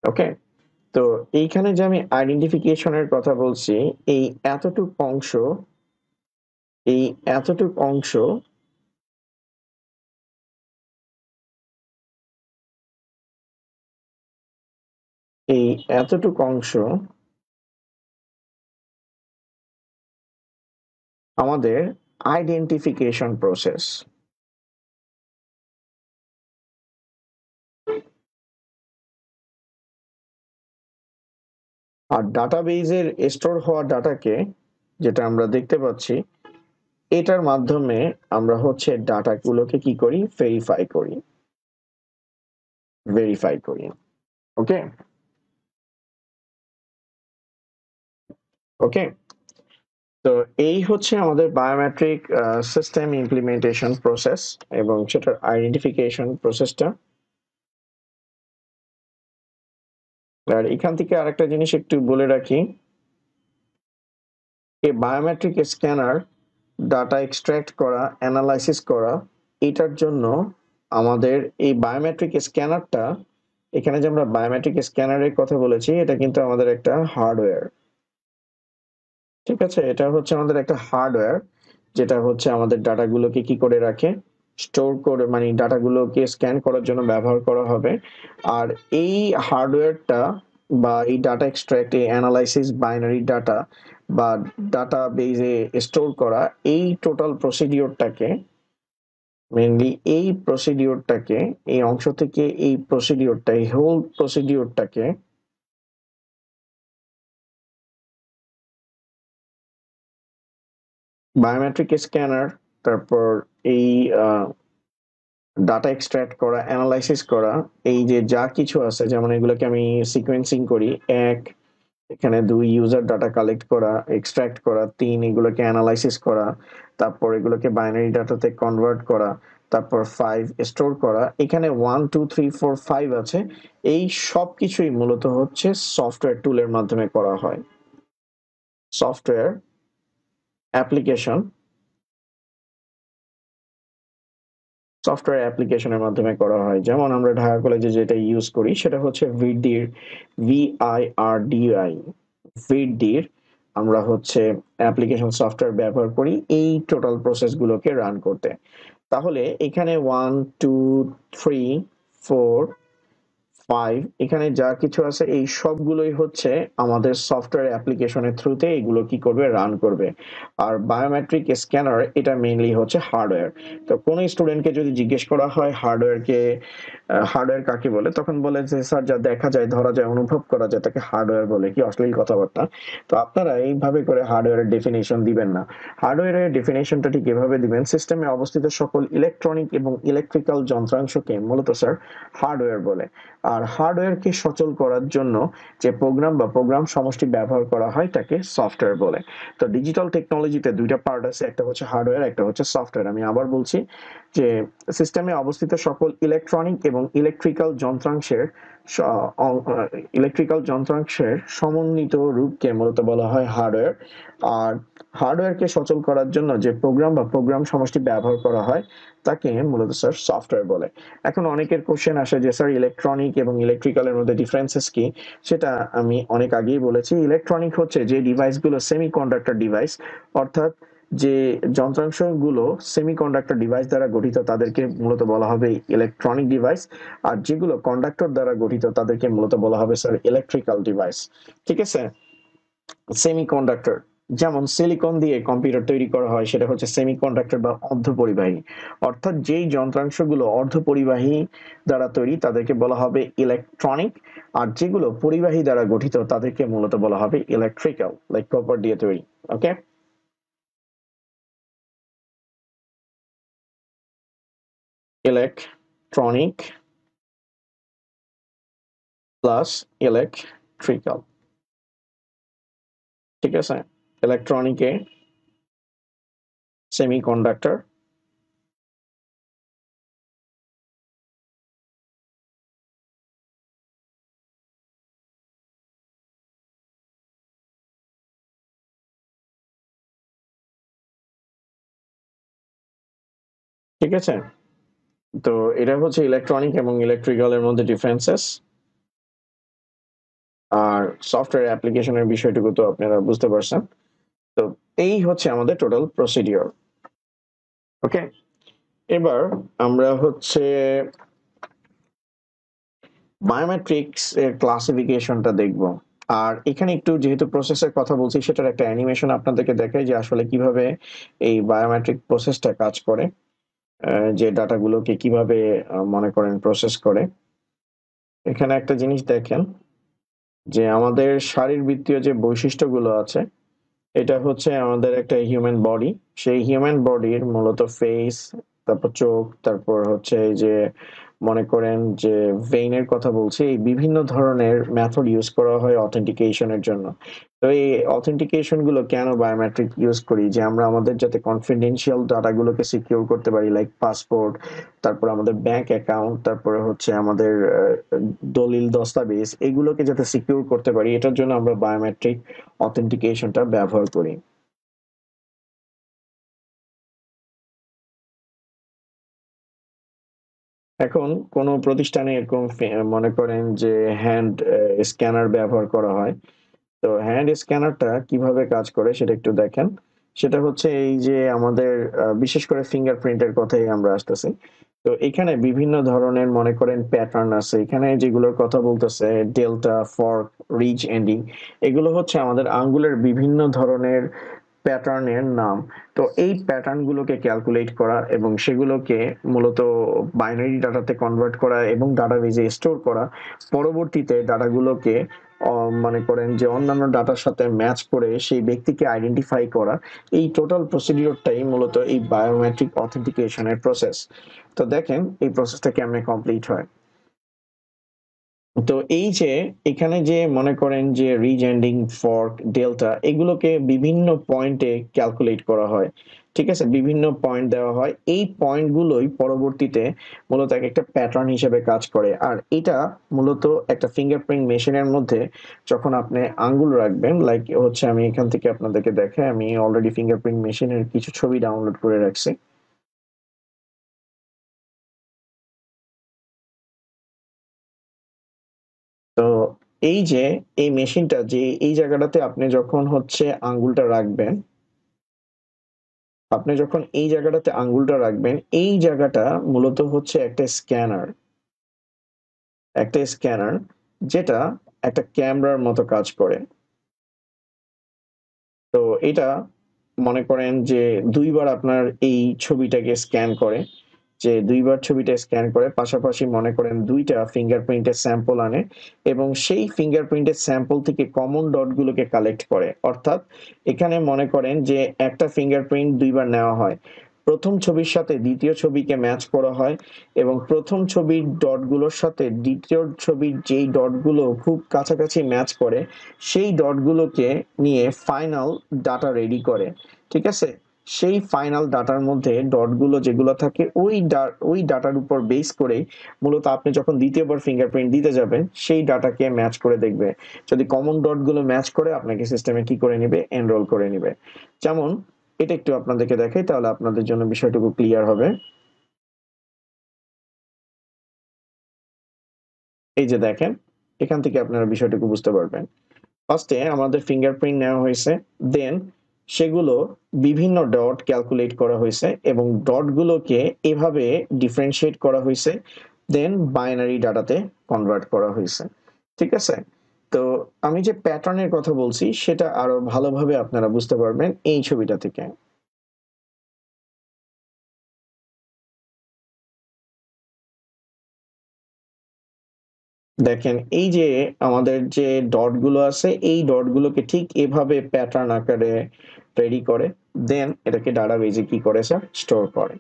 ওকে, তো এইখানে যে আমি আইডেন্টিফিকেশনের কথা বলছি, এই এতটুক অংশ এই এতটুক অংশ এই এতটুক অংশ আমাদের আইডেন্টিফিকেশন প্রসেস। আর ডাটাবেজের স্টোর হওয়া ডাটাকে যেটা আমরা দেখতে পাচ্ছি, এটার মাধ্যমে আমরা হচ্ছে ডাটাগুলোকে কি করি, ভেরিফাই করি। ওকে ওকে, তো এই হচ্ছে আমাদের বায়োমেট্রিক সিস্টেম ইমপ্লিমেন্টেশন প্রসেস এবং সেটার আইডেন্টিফিকেশন প্রসেসটা। আর এখান থেকে আরেকটা জিনিস একটু বলে রাখি, এই বায়োমেট্রিক স্ক্যানার ডাটা এক্সট্রাক্ট করা, অ্যানালাইসিস করা, এটার জন্য আমাদের এই বায়োমেট্রিক স্ক্যানারটা, এখানে যে আমরা বায়োমেট্রিক স্ক্যানারের কথা বলেছি, এটা কিন্তু আমাদের একটা হার্ডওয়্যার। ঠিক আছে, এটা হচ্ছে আমাদের একটা হার্ডওয়্যার যেটা হচ্ছে আমাদের ডাটাগুলোকে কি করে রাখে, স্টোর করে, মানে ডাটাগুলোকে স্ক্যান করার জন্য ব্যবহার করা হবে। আর এই হার্ডওয়্যারটা বা এই ডাটা এক্সট্রাক্ট, এই অ্যানালাইসিস, বাইনারি ডাটা বা ডাটা বেজে স্টোর করা, এই টোটাল প্রসিডিওরটাকে মেনলি এই অংশ থেকে এই প্রসিডিওরটা, এই হোল প্রসিডিওরটাকে বায়োমেট্রিক স্ক্যানার, তারপর এই ডাটা এক্সট্রাক্ট করা, অ্যানালাইসিস করা, এই যে যা কিছু আছে, যেমন এগুলোকে আমি সিকোয়েন্সিং করি, 1 এখানে 2 ইউজার ডাটা কালেক্ট করা, এক্সট্রাক্ট করা, 3 এগুলোকে অ্যানালাইসিস করা, তারপর এগুলোকে বাইনারি ডাটাতে কনভার্ট করা, তারপর 5 স্টোর করা। এখানে 1 2 3 4 5 আছে। এই সবকিছুই মূলত হচ্ছে সফটওয়্যার টুলের মাধ্যমে করা হয়। সফটওয়্যার অ্যাপ্লিকেশনের মাধ্যমে করা হয়। যেমন আমরা ঢাকা কলেজে যেটা ইউজ করি সেটা হচ্ছে ভিডির, VIRDI, ভিডির আমরা হচ্ছে অ্যাপ্লিকেশন সফটওয়্যার ব্যবহার করি এই টোটাল প্রসেসগুলোকে রান করতে। তাহলে এখানে 1 2 3 4 5 এখানে যা কিছু আছে এই সবগুলোই হচ্ছে আমাদের সফটওয়্যার অ্যাপ্লিকেশনের থ্রুতে এগুলো কি করবে, রান করবে। আর বায়োমেট্রিক স্ক্যানার এটা মেইনলি হচ্ছে হার্ডওয়্যার। তো কোনো স্টুডেন্টকে যদি জিজ্ঞেস করা হয় হার্ডওয়্যার কাকে বলে, তখন বলে যে স্যার যা দেখা যায়, ধরা যায়, অনুভব করা যায় তাকে হার্ডওয়্যার বলে। কি অশ্লীল কথাবার্তা! তো আপনারা এইভাবে করে হার্ডওয়্যারের ডেফিনেশন দিবেন না। হার্ডওয়্যারের ডেফিনেশনটা ঠিক এভাবে দিবেন, সিস্টেমে অবস্থিত সকল ইলেকট্রনিক এবং ইলেকট্রিক্যাল যন্ত্রাংশকে মূলত স্যার হার্ডওয়্যার বলে। আর হার্ডওয়্যারকে সচল করার জন্য যে প্রোগ্রাম সমষ্টি ব্যবহার করা হয় তাকে সফটওয়্যার বলে। তো ডিজিটাল টেকনোলজিতে দুইটা পার্ট আছে, একটা হচ্ছে হার্ডওয়্যার, একটা হচ্ছে সফটওয়্যার। আমি আবার বলছি যে সিস্টেমে অবস্থিত সকল ইলেকট্রনিক এবং ইলেকট্রিক্যাল যন্ত্রাংশের সমন্বিত রূপকে মূলত বলা হয় হার্ডওয়্যার। আর হার্ডওয়্যারকে সচল করার জন্য যে প্রোগ্রাম সমষ্টি ব্যবহার করা হয় তাকে মূলত স্যার সফটওয়্যার বলে। এখন অনেকের কোশ্চেন আসে যে স্যার ইলেকট্রনিক এবং ইলেকট্রিক্যালের মধ্যে ডিফারেন্সেস কি? সেটা আমি অনেক আগেই বলেছি। ইলেকট্রনিক হচ্ছে যে ডিভাইসগুলো সেমিকন্ডাক্টর ডিভাইস, অর্থাৎ যে যন্ত্রাংশগুলো সেমিকন্ডাক্টর ডিভাইস দ্বারা গঠিত তাদেরকে মূলত বলা হবে ইলেকট্রনিক ডিভাইস। আর যেগুলো কন্ডাক্টর দ্বারা গঠিত তাদেরকে মূলত বলা হবে স্যার ইলেকট্রিক্যাল ডিভাইস। ঠিক আছে? সেমিকন্ডাক্টর, যেমন সিলিকন দিয়ে কম্পিউটার তৈরি করা হয় সেটা হচ্ছে সেমিকন্ডাক্টর বা অর্ধপরিবাহী। অর্থাৎ যেই যন্ত্রাংশগুলো অর্ধপরিবাহী দ্বারা তৈরি তাদেরকে বলা হবে ইলেকট্রনিক। আর যেগুলো পরিবাহী দ্বারা গঠিত তাদেরকে মূলত বলা হবে ইলেকট্রিক্যাল, লাইক কপার দিয়ে তৈরি। ওকে, ইলেকট্রনিক প্লাস ইলেকট্রিক্যাল। ঠিক আছে, ইলেকট্রনিকে সেমিকন্ডাক্টর, ঠিক আছে। তো এটা হচ্ছে ইলেকট্রনিক এবং ইলেকট্রিক্যালের মধ্যে ডিফারেন্সেস। আর সফটওয়্যার অ্যাপ্লিকেশনের বিষয়টুকু তো আপনারা বুঝতে পারছেন। তো এই হচ্ছে আমাদের টোটাল প্রসিডিওর। ওকে, এবার আমরা হচ্ছে বায়োমেট্রিক্স এর ক্লাসিফিকেশনটা দেখব। আর এখানে একটু যেহেতু প্রসেসের কথা বলছি সেটার একটা অ্যানিমেশন আপনাদেরকে দেখাই যে আসলে কিভাবে এই বায়োমেট্রিক প্রসেসটা কাজ করে, যে ডাটাগুলোকে কিভাবে মনে করেন প্রসেস করে। এখানে একটা জিনিস দেখেন যে আমাদের শারীরবৃত্তীয় যে বৈশিষ্ট্যগুলো আছে, এটা হচ্ছে আমাদের একটা হিউম্যান বডি। সেই হিউম্যান বডির মূলত ফেস, তারপর চোখ, তারপর হচ্ছে এই যে মনে করেন যে ভেইনের কথা বলছি, এই বিভিন্ন ধরনের মেথড ইউজ করা হয় অথেন্টিকেশনের জন্য। তো এই অথেন্টিকেশন গুলো কেন বায়োমেট্রিক ইউজ করি, যে আমরা আমাদের যাতে কনফিডেন্সিয়াল ডাটাগুলোকে সিকিউর করতে পারি, লাইক পাসপোর্ট, তারপর আমাদের ব্যাংক অ্যাকাউন্ট, তারপরে হচ্ছে আমাদের দলিল দস্তাবেজ, এগুলোকে যাতে সিকিউর করতে পারি, এটার জন্য আমরা বায়োমেট্রিক অথেন্টিকেশনটা ব্যবহার করি। এখন কোনো প্রতিষ্ঠানে এরকম মনে করেন যে হ্যান্ড স্ক্যানার ব্যবহার করা হয়। তো হ্যান্ড স্ক্যানারটা কিভাবে কাজ করে সেটা একটু দেখেন। সেটা হচ্ছে এই যে আমাদের বিশেষ করে ফিঙ্গারপ্রিন্টের কথাই আমরা আসতেছি। তো এখানে বিভিন্ন ধরনের মনে করেন প্যাটার্ন আছে। এখানে যেগুলোর কথা বলতেছে ডেল্টা, ফর্ক, রিজ, এন্ডিং, এগুলো হচ্ছে আমাদের আঙ্গুলের বিভিন্ন ধরনের প্যাটার্নের নাম। তো এই প্যাটার্ন গুলোকে ক্যালকুলেট করা এবং সেগুলোকে মূলত বাইনারি ডাটাতে কনভার্ট করা এবং ডাটাবেজে স্টোর করা, পরবর্তীতে ডাটাগুলোকে মনে করেন যে অন্যান্য ডাটার সাথে ম্যাচ করে সেই ব্যক্তিকে আইডেন্টিফাই করা, এই টোটাল প্রসিডিওরটাই মূলত এই বায়োমেট্রিক অথেন্টিকেশনের প্রসেস। তো দেখেন এই প্রসেসটা কেমনে কমপ্লিট হয়। তো এই যে এখানে যে মনে করেন যে রিজ, এন্ডিং, ফর্ক, ডেল্টা এগুলোকে বিভিন্ন পয়েন্টে ক্যালকুলেট করা হয়। ঠিক আছে? বিভিন্ন পয়েন্ট দেওয়া হয়। এই পয়েন্টগুলোই পরবর্তীতে মূলত একটা প্যাটার্ন হিসেবে কাজ করে। আর এটা মূলত একটা ফিঙ্গারপ্রিন্ট মেশিনের মধ্যে যখন আপনি আঙ্গুল রাখবেন, লাইক হচ্ছে আমি এখান থেকে আপনাদেরকে দেখাই, আমি অলরেডি ফিঙ্গারপ্রিন্ট মেশিনের কিছু ছবি ডাউনলোড করে রাখছি। তো এই যে এই মেশিনটা যে এই জায়গাটাতে আপনি যখন হচ্ছে আঙ্গুলটা রাখবেন, আপনি যখন এই জায়গাটাতে আঙ্গুলটা রাখবেন, এই জায়গাটা মূলত হচ্ছে একটা স্ক্যানার, যেটা একটা ক্যামেরার মতো কাজ করে। তো এটা মনে করেন যে দুইবার আপনার এই ছবিটাকে স্ক্যান করে, যে দুইবার ছবিটা স্ক্যান করে, পাশাপাশি মনে করেন দুইটা ফিঙ্গারপ্রিন্টের স্যাম্পল আনে এবং সেই ফিঙ্গারপ্রিন্টের স্যাম্পল থেকে কমন ডটগুলোকে কালেক্ট করে। অর্থাৎ এখানে মনে করেন যে একটা ফিঙ্গারপ্রিন্ট দুইবার নেওয়া হয়, প্রথম ছবির সাথে দ্বিতীয় ছবিকে ম্যাচ করা হয় এবং প্রথম ছবির ডটগুলোর সাথে দ্বিতীয় ছবির যেই ডটগুলো খুব কাছাকাছি ম্যাচ করে সেই ডটগুলোকে নিয়ে ফাইনাল ডাটা রেডি করে। ঠিক আছে? সেই ফাইনাল ডাটার মধ্যে ডটগুলো যেগুলো থাকে ওই ডাটার উপর বেস করেই মূলত আপনি যখন দ্বিতীয়বার ফিঙ্গারপ্রিন্ট দিতে যাবেন সেই ডাটাকে ম্যাচ করে দেখবে। যদি কমন ডটগুলো ম্যাচ করে আপনাকে সিস্টেমে কি করে নিবে, এনরোল করে নিবে। যেমন এটা একটু আপনাদেরকে দেখাই, তাহলে আপনাদের জন্য বিষয়টুকু ক্লিয়ার হবে। এই যে দেখেন, এখান থেকে আপনারা বিষয়টুকু বুঝতে পারবেন। ফার্স্টে আমাদের ফিঙ্গারপ্রিন্ট নেওয়া হয়েছে, দেন সেগুলো বিভিন্ন ডট ক্যালকুলেট করা হয়েছে এবং ডটগুলোকে এভাবে ডিফারেন্সিয়েট করা হয়েছে, দেন বাইনারি ডাটাতে কনভার্ট করা হয়েছে। ঠিক আছে? তো আমি যে প্যাটার্নের কথা বলছি সেটা আরো ভালোভাবে আপনারা বুঝতে পারবেন এই ছবিটা থেকে। দেখেন এই যে আমাদের যে ডট গুলো আছে এই ডট গুলোকে ঠিক এভাবে প্যাটার্ন আকারে রেডি করে, দেন এটাকে ডাটাবেজে কি করে স্যার, স্টোর করে।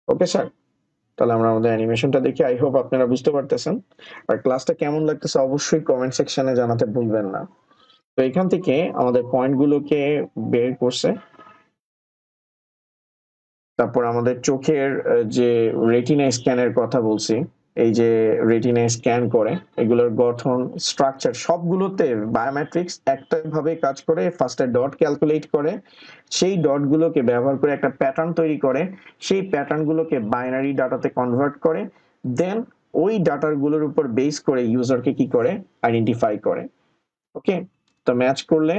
ওকে স্যার, তাহলে আমরা আমাদের অ্যানিমেশনটা দেখি। আই হোপ আপনারা বুঝতে পারতেছেন। আর ক্লাসটা কেমন লাগতেছে অবশ্যই কমেন্ট সেকশনে জানাতে ভুলবেন না। তো এখান থেকে আমাদের পয়েন্ট গুলোকে বের করছে, তারপর আমাদের চোখের যে রেটিনা স্ক্যানের কথা বলছি, এই যে রেটিনা স্ক্যান করে এগুলোর গঠন, স্ট্রাকচার সবগুলোতে বায়োমেট্রিক্স একটা ভাবে কাজ করে। ফার্স্টে ডট ক্যালকুলেট করে, সেই ডটগুলোকে ব্যবহার করে একটা প্যাটার্ন তৈরি করে, সেই প্যাটার্নগুলোকে বাইনারি ডাটাতে কনভার্ট করে, দেন ওই ডাটাগুলোর উপর বেস করে ইউজারকে কি করে, আইডেন্টিফাই করে। ওকে, তো ম্যাচ করলে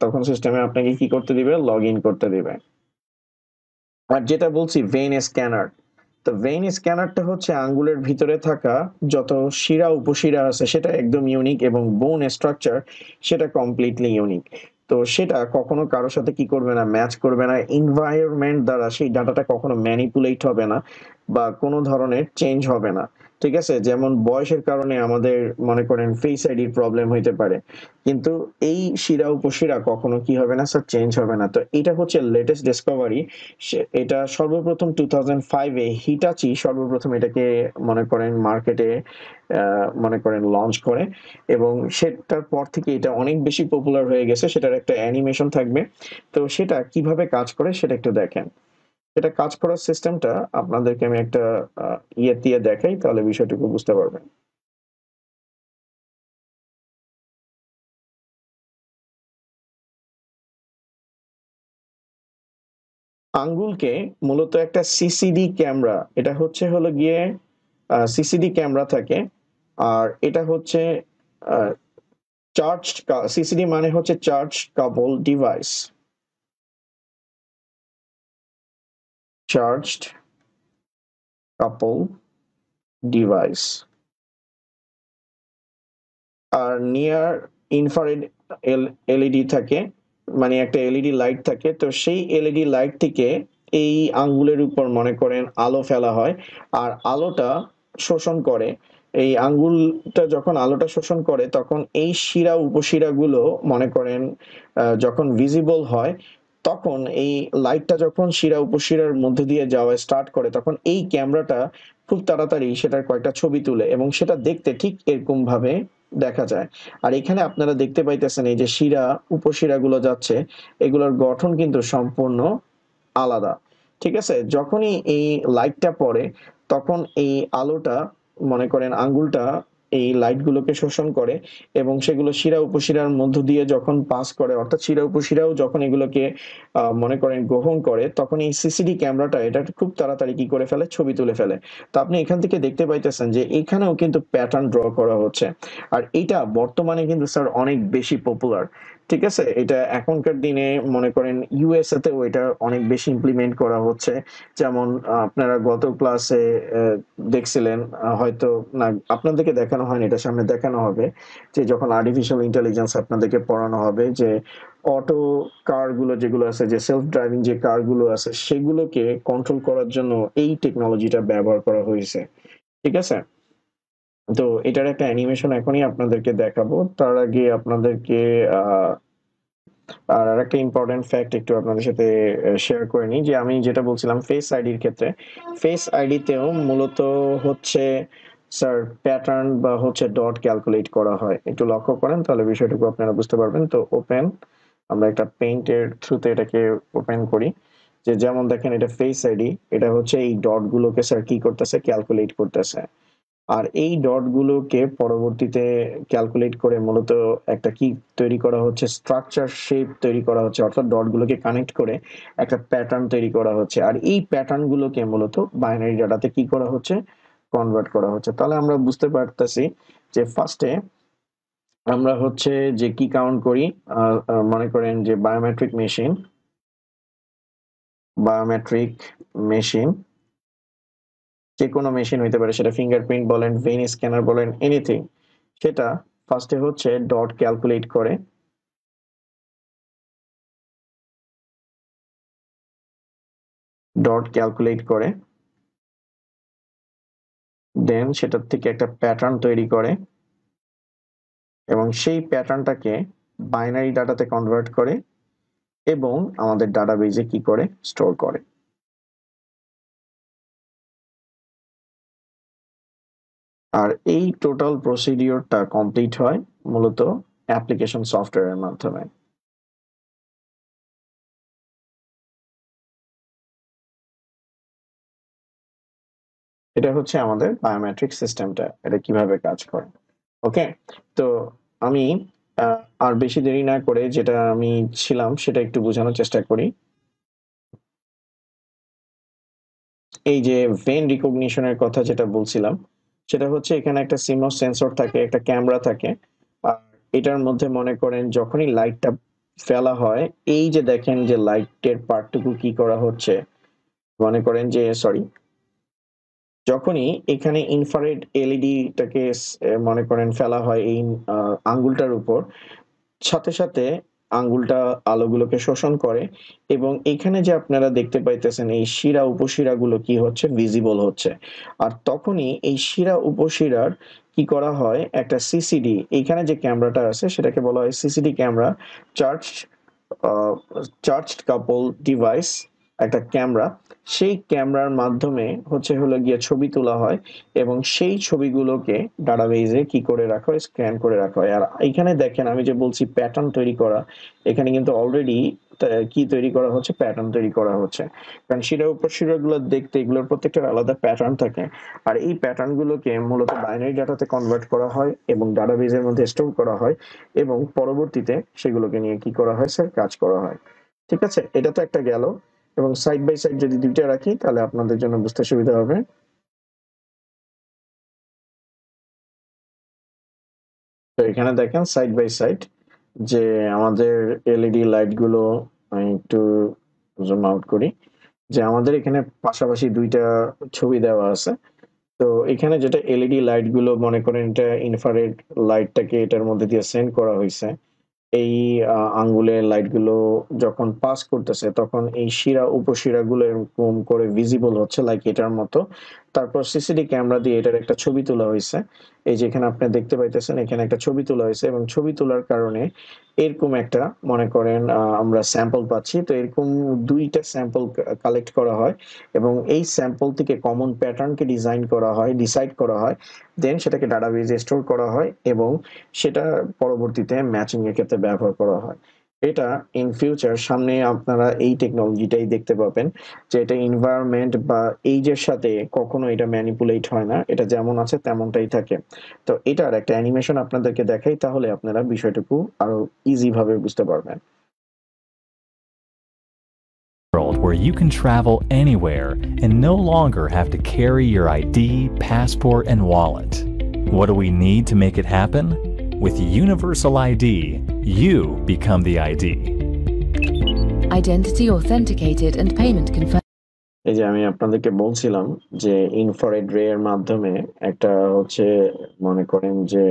তখন সিস্টেমে আপনাকে কি করতে দিবে, লগ ইন করতে দিবে। আর যেটা বলছি ভেইন স্ক্যানার, তো ভেইন স্ক্যানারটা হচ্ছে আঙ্গুলের ভিতরে থাকা যত শিরা উপশিরা আছে সেটা একদম ইউনিক এবং বোন স্ট্রাকচার সেটা কমপ্লিটলি ইউনিক। তো সেটা কখনো কারোর সাথে কি করবে না, ম্যাচ করবে না, এনভায়রনমেন্ট দ্বারা সেই ডাটাটা কখনো ম্যানিপুলেট হবে না বা কোনো ধরনের চেঞ্জ হবে না। ঠিক আছে? যেমন বয়সের কারণে আমাদের মনে করেন ফেস আইডির প্রবলেম হইতে পারে, কিন্তু এই শিরা উপশিরা কখনো কি হবে না স্যার, চেঞ্জ হবে না। তো এটা হচ্ছে লেটেস্ট ডিসকভারি। এটা সর্বপ্রথম 2005-এ হিটাচি সর্বপ্রথম এটাকে মনে করেন মার্কেটে মনে করেন লঞ্চ করে এবং সেটার পর থেকে এটা অনেক বেশি পপুলার হয়ে গেছে। সেটার একটা অ্যানিমেশন থাকবে, তো সেটা কিভাবে কাজ করে সেটা একটু দেখেন। এটা কাজ করার সিস্টেমটা আপনাদেরকে আমি একটা ইয়ে দিয়ে দেখাই, তাহলে বিষয়টুকু বুঝতে পারবেন। আঙ্গুলকে মূলত একটা সিসিডি ক্যামেরা, এটা হচ্ছে হলো গিয়ে সিসিডি ক্যামেরা থাকে, আর এটা হচ্ছে চার্জ, সিসিডি মানে হচ্ছে চার্জ কাপল ডিভাইস, চার্জড কাপল ডিভাইস। আর নিয়ার ইনফ্রারেড এলইডি থাকে, মানে একটা এলইডি লাইট থাকে। তো সেই এলইডি লাইট থেকে এই আঙ্গুলের উপর মনে করেন আলো ফেলা হয়, আর আলোটা শোষণ করে। এই আঙ্গুলটা যখন আলোটা শোষণ করে তখন এই শিরা উপশিরাগুলো মনে করেন যখন ভিজিবল হয়, তখন এই লাইটটা যখন শিরা উপশিরার মধ্যে দিয়ে যাওয়া স্টার্ট করে তখন এই ক্যামেরাটা খুব তাড়াতাড়ি সেটার কয়েকটা ছবি তুলে এবং সেটা দেখতে ঠিক এরকম ভাবে দেখা যায়। আর এখানে আপনারা দেখতে পাইতেছেন এই যে শিরা উপশিরাগুলো যাচ্ছে, এগুলোর গঠন কিন্তু সম্পূর্ণ আলাদা। ঠিক আছে? যখনই এই লাইটটা পড়ে তখন এই আলোটা মনে করেন আঙ্গুলটা এই লাইটগুলোকে শোষণ করে এবং সেগুলো শিরা উপশিরার মধ্য দিয়ে যখন পাস করে, অর্থাৎ শিরা উপশিরাও যখন এগুলোকে মনে করেন গ্রহণ করে, তখন এই সিসিডি ক্যামেরাটা এটা খুব তাড়াতাড়ি কি করে ফেলে, ছবি তুলে ফেলে। তো আপনি এখান থেকে দেখতে পাইতেছেন যে এখানেও কিন্তু প্যাটার্ন ড্র করা হচ্ছে। আর এইটা বর্তমানে কিন্তু স্যার অনেক বেশি পপুলার। ঠিক আছে? এটা এখনকার দিনে মনে করেন ইউএসএ তেও এটা অনেক বেশি ইমপ্লিমেন্ট করা হচ্ছে। যেমন আপনারা গত ক্লাসে দেখছিলেন, হয়তো না আপনাদেরকে দেখানো হয়নি, এটা সামনে দেখানো হবে যে যখন আর্টিফিশিয়াল ইন্টেলিজেন্স আপনাদেরকে পড়ানো হবে যে অটো কার গুলো যেগুলো আছে, যে সেলফ ড্রাইভিং যে কার গুলো আছে সেগুলোকে কন্ট্রোল করার জন্য এই টেকনোলজিটা ব্যবহার করা হয়েছে। ঠিক আছে? তো এটার একটা অ্যানিমেশন এখনই আপনাদেরকে দেখাবো। তার আগে আপনাদেরকে আর আরেকটা ইম্পর্টেন্ট ফ্যাক্ট একটু আপনাদের সাথে শেয়ার করে নিই, যে আমি যেটা বলছিলাম ফেস আইডির ক্ষেত্রে, ফেস আইডিতেও মূলত হচ্ছে স্যার প্যাটার্ন বা হচ্ছে ডট ক্যালকুলেট করা হয়। একটু লক্ষ্য করেন তাহলে বিষয়টুকু আপনারা বুঝতে পারবেন। তো ওপেন, আমরা একটা পেইন্টের থ্রুতে এটাকে ওপেন করি, যে যেমন দেখেন এটা ফেস আইডি, এটা হচ্ছে এই ডট গুলোকে স্যার কি করতেছে, ক্যালকুলেট করতেছে। আর এই ডট গুলোকে পরবর্তীতে ক্যালকুলেট করে মূলত একটা কি তৈরি করা হচ্ছে, স্ট্রাকচার শেপ তৈরি করা হচ্ছে, অর্থাৎ ডট গুলোকে কানেক্ট করে একটা প্যাটার্ন তৈরি করা হচ্ছে। আর এই প্যাটার্ন গুলোকে মূলত বাইনারি ডাটাতে কি করা হচ্ছে, কনভার্ট করা হচ্ছে। তাহলে আমরা বুঝতে পারতেছি যে ফার্স্টে আমরা হচ্ছে যে কি কাউন্ট করি, মনে করেন যে বায়োমেট্রিক মেশিন, যে কোনো মেশিন হইতে পারে, সেটা ফিঙ্গারপ্রিন্ট বলেন, ভেইন স্ক্যানার বলেন, এনিথিং, সেটা ফার্স্টে হচ্ছে ডট ক্যালকুলেট করে, দেন সেটার থেকে একটা প্যাটার্ন তৈরি করে এবং সেই প্যাটার্নটাকে বাইনারি ডাটাতে কনভার্ট করে এবং আমাদের ডাটাবেজে কি করে, স্টোর করে। আর এই টোটাল প্রসিডিওরটা কমপ্লিট হয় মূলত অ্যাপ্লিকেশন সফটওয়্যারের মাধ্যমে। এটা হচ্ছে আমাদের বায়োমেট্রিক সিস্টেমটা, এটা কিভাবে কাজ করে। ওকে, তো আমি আর বেশি দেরি না করে যেটা আমি ছিলাম সেটা একটু বোঝানোর চেষ্টা করি। এই যে ভেন রিকগনিশনের কথা যেটা বলছিলাম, সেটা হচ্ছে এখানে একটা সিমস সেন্সর থাকে, একটা ক্যামেরা থাকে। আর এটার মধ্যে মনে করেন যখনই লাইটটা ফেলা হয়, এই যে দেখেন যে লাইটের পার্টটুকু কি করা হচ্ছে, মনে করেন যে সরি, যখনই এখানে ইনফ্রারেড এলইডিটাকে মনে করেন ফেলা হয় এই আঙ্গুলটার উপর, সাথে সাথে আঙ্গুলটা আলোগুলোকে শোষণ করে এবং এখানে যে আপনারা দেখতে পাইতেছেন এই শিরা উপশিরাগুলো কি হচ্ছে, ভিজিবল হচ্ছে। আর তখনই এই শিরা উপশিরার কি করা হয়, একটা সিসিডি, এইখানে যে ক্যামেরাটা আছে সেটাকে বলা হয় সিসিডি ক্যামেরা, চার্জ চার্জড কাপল ডিভাইস, একটা ক্যামেরা। সেই ক্যামেরার মাধ্যমে হলো গিয়ে ছবি তোলা হয় এবং সেই ছবিগুলোকে ডাটাবেজে কি করে রাখা হয়, স্ক্যান করে রাখা হয়। আর এখানে দেখেন আমি যে বলছি প্যাটার্ন তৈরি করা, এখানে কিন্তু অলরেডি কি তৈরি করা হচ্ছে, প্যাটার্ন তৈরি করা হচ্ছে। কারণ শিরা উপশিরাগুলো দেখতে এগুলোর প্রত্যেকটার আলাদা প্যাটার্ন থাকে। আর এই প্যাটার্ন গুলোকে মূলত বাইনারি ডাটাতে কনভার্ট করা হয় এবং ডাটাবেজের মধ্যে স্টোর করা হয় এবং পরবর্তীতে সেগুলোকে নিয়ে কি করা হয় স্যার, কাজ করা হয়। ঠিক আছে, এটা তো একটা গেল। এবং সাইড বাই সাইড যদি দুইটা রাখি তাহলে আপনাদের জন্য বুঝতে সুবিধা হবে। তো এখানে দেখেন সাইড বাই সাইড যে আমাদের এলইডি লাইট গুলো, আমি একটু জুম আউট করি, যে আমাদের এখানে পাশাপাশি দুইটা ছবি দেওয়া আছে। তো এখানে যেটা এলইডি লাইট গুলো মনে করেন এটা ইনফ্রারেড লাইটটাকে এটার মধ্যে দিয়ে সেন্ড করা হয়েছে। এই আঙ্গুলের লাইট গুলো যখন পাস করতেছে তখন এই শিরা উপশিরা গুলো এরকম করে ভিজিবল হচ্ছে, লাইক এটার মতো। তারপর সিসিডি ক্যামেরা দিয়ে এটার একটা ছবি তোলা হয়েছে। এই যে এখানে আপনি দেখতে পাইতেছেন, এখানে একটা ছবি তোলা হয়েছে এবং ছবি তোলার কারণে এরকম একটা মনে করেন আমরা স্যাম্পল পাচ্ছি। তো এরকম ২ টা স্যাম্পল কালেক্ট করা হয় এবং এই স্যাম্পল থেকে কমন প্যাটার্নকে ডিসাইড করা হয়। দেন সেটাকে ডাটাবেজে স্টোর করা হয় এবং সেটা পরবর্তীতে ম্যাচিং এর ক্ষেত্রে ব্যবহার করা হয়। এটা ইন ফিউচার সামনে আপনারা এই টেকনোলজিটাই দেখতে পাবেন যে এটা এনভায়রনমেন্ট বা এইজের সাথে কখনো এটা ম্যানিপুলেট হয় না। এটা যেমন আছে তেমনটাই থাকে। তো এটার একটা অ্যানিমেশন আপনাদেরকে দেখাই, তাহলে আপনারা বিষয়টুকু আরো ইজি ভাবে বুঝতে পারবেন। World where you can travel anywhere and no longer have to carry your ID, passport, and wallet. What do we need to make it happen? With Universal ID, you become the ID. Identity authenticated and payment confirmed. এই যে আমি আপনাদেরকে বলছিলাম যে infrared রে এর মাধ্যমে একটা হচ্ছে মনে করেন যে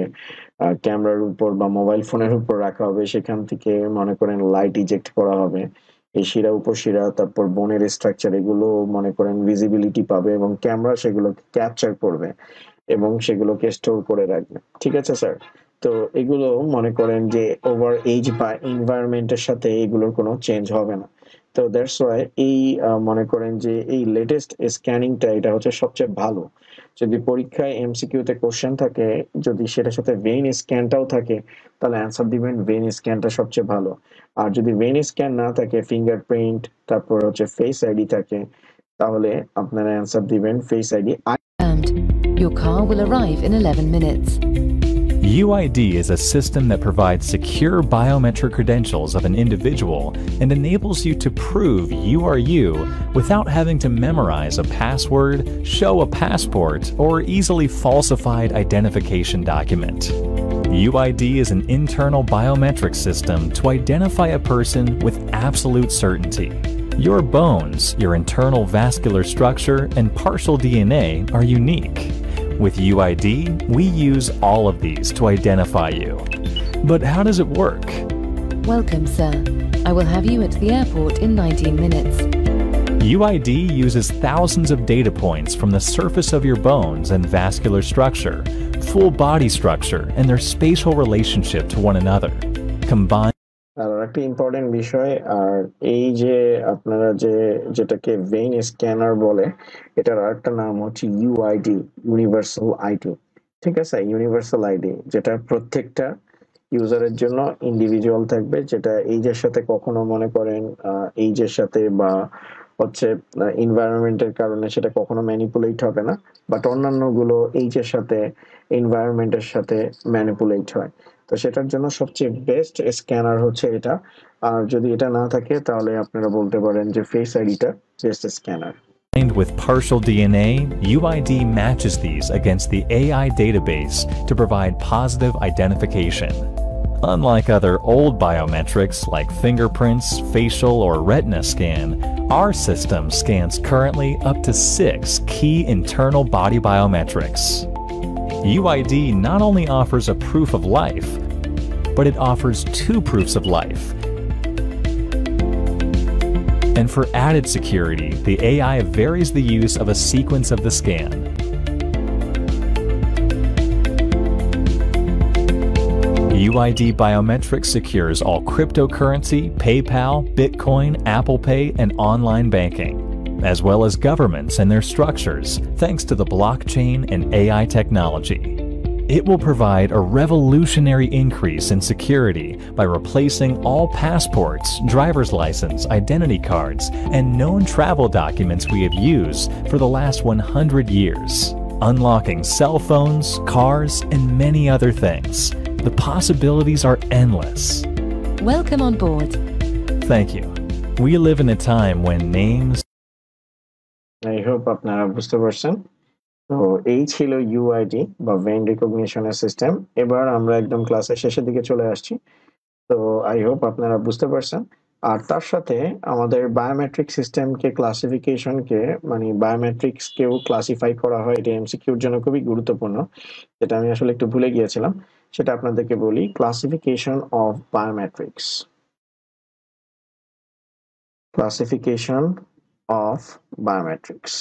ক্যামেরার উপর বা মোবাইল ফোনের উপর রাখা হবে, সেখান থেকে মনে করেন লাইট ইজেক্ট করা হবে। এই শিরা উপশিরা তারপর বোনের স্ট্রাকচার এগুলো মনে করেন ভিজিবিলিটি পাবে এবং ক্যামেরা সেগুলোকে ক্যাপচার করবে এবং সেগুলোকে স্টোর করে রাখবে। ঠিক আছে স্যার? তো এগুলো মনে করেন যে ওভার এজ বা এনভায়রনমেন্টের সাথে এগুলোর কোনো চেঞ্জ হবে না। তো দ্যাটস ওয়াই এই মনে করেন যে এই লেটেস্ট স্ক্যানিংটা এটা হচ্ছে সবচেয়ে ভালো। যদি পরীক্ষায় এমসিকিউতে কোশ্চেন থাকে, যদি সেটার সাথে ভেইন স্ক্যানটাও থাকে, তাহলে অ্যান্সার দিবেন ভেইন স্ক্যানটা সবচেয়ে ভালো। আর যদি ভেইন স্ক্যান না থাকে, ফিঙ্গারপ্রিন্ট তারপর হচ্ছে ফেস আইডি থাকে, তাহলে আপনারা অ্যান্সার দিবেন face ID. Your car will arrive in 11 minutes. UID is a system that provides secure biometric credentials of an individual and enables you to prove you are you without having to memorize a password, show a passport, or easily falsified identification document. UID is an internal biometric system to identify a person with absolute certainty. Your bones, your internal vascular structure, and partial DNA are unique. With UID, we use all of these to identify you. But how does it work? Welcome, sir. I will have you at the airport in 19 minutes. UID uses thousands of data points from the surface of your bones and vascular structure, full body structure, and their spatial relationship to one another. Combined আর একটা important বিষয়, আর এই যে আপনারা যেটাকে vein scanner বলে, এটার আরেকটা নাম হচ্ছে ইউআইডি, ইউনিভার্সাল আইডি। ঠিক আছে? ইউনিভার্সাল আইডি যেটা প্রত্যেকটা ইউজারের জন্য ইন্ডিভিজুয়াল থাকবে, যেটা এইজের সাথে কখনো মনে করেন এইজের সাথে বা হচ্ছে এনভায়রনমেন্টের কারণে সেটা কখনো ম্যানিপুলেট হবে না, বাট অন্যান্য গুলো এইজের সাথে এনভায়রনমেন্টের সাথে ম্যানিপুলেট হয়। তো সেটার জন্য সবচেয়ে বেস্ট স্ক্যানার হচ্ছে এটা। আর যদি এটা না থাকে তাহলে আপনারা বলতে পারেন যে ফেস আইডিটা best scanner. with partial DNA, UID matches these against the AI database to provide positive identification. Unlike other old biometrics like fingerprints, facial, or retina scan, our system scans currently up to 6 key internal body biometrics. UID not only offers a proof of life, but it offers 2 proofs of life. And for added security, the AI varies the use of a sequence of the scan. UID Biometrics secures all cryptocurrency, PayPal, Bitcoin, Apple Pay, and online banking, as well as governments and their structures, thanks to the blockchain and AI technology. It will provide a revolutionary increase in security by replacing all passports, driver's license, identity cards, and known travel documents we have used for the last 100 years, unlocking cell phones, cars, and many other things. The possibilities are endless. Welcome on board. Thank you. We live in a time when names. I hope আপনারা বুঝতে পারছেন। তো এই ছিল UID বা vein রিকগনিশনের system. এবার আমরা একদম ক্লাসের শেষের দিকে চলে আসছি। তো আই হোপ আপনারা বুঝতে পারছেন। আর তার সাথে আমাদের বায়োমেট্রিক সিস্টেমকে ক্লাসিফিকেশনকে মানে বায়োমেট্রিক্সকেও ক্লাসিফাই করা হয়, এটা এমসিকিউর জন্য খুবই গুরুত্বপূর্ণ, যেটা আমি আসলে একটু ভুলে গিয়েছিলাম। সেটা আপনাদেরকে বলি, classification of biometrics. Classification of biometrics.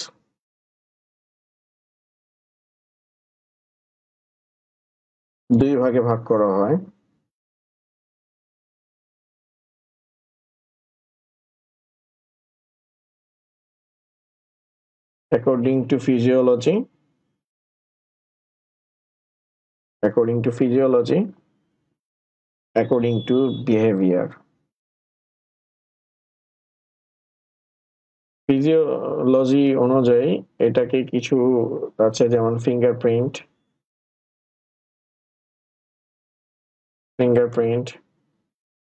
দুই ভাগে ভাগ করা হয়। According to physiology, according to physiology, according to behavior. Physiology অনুযায়ী এটাকে কিছু আছে, যেমন ফিঙ্গারপ্রিন্ট,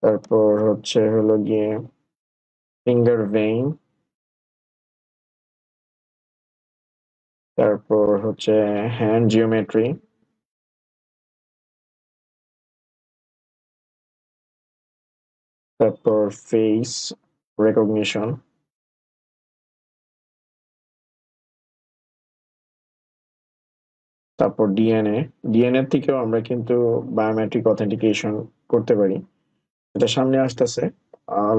তারপর হচ্ছে হলো গিয়ে ফিঙ্গার ভেইন, তারপর হচ্ছে হ্যান্ড জিওমেট্রি, তারপর ফেস রেকগনিশন, তারপর ডিএনএ থেকেও আমরা কিন্তু বায়োমেট্রিক অথেন্টিকেশন করতে পারি। এটা সামনে আসতেছে,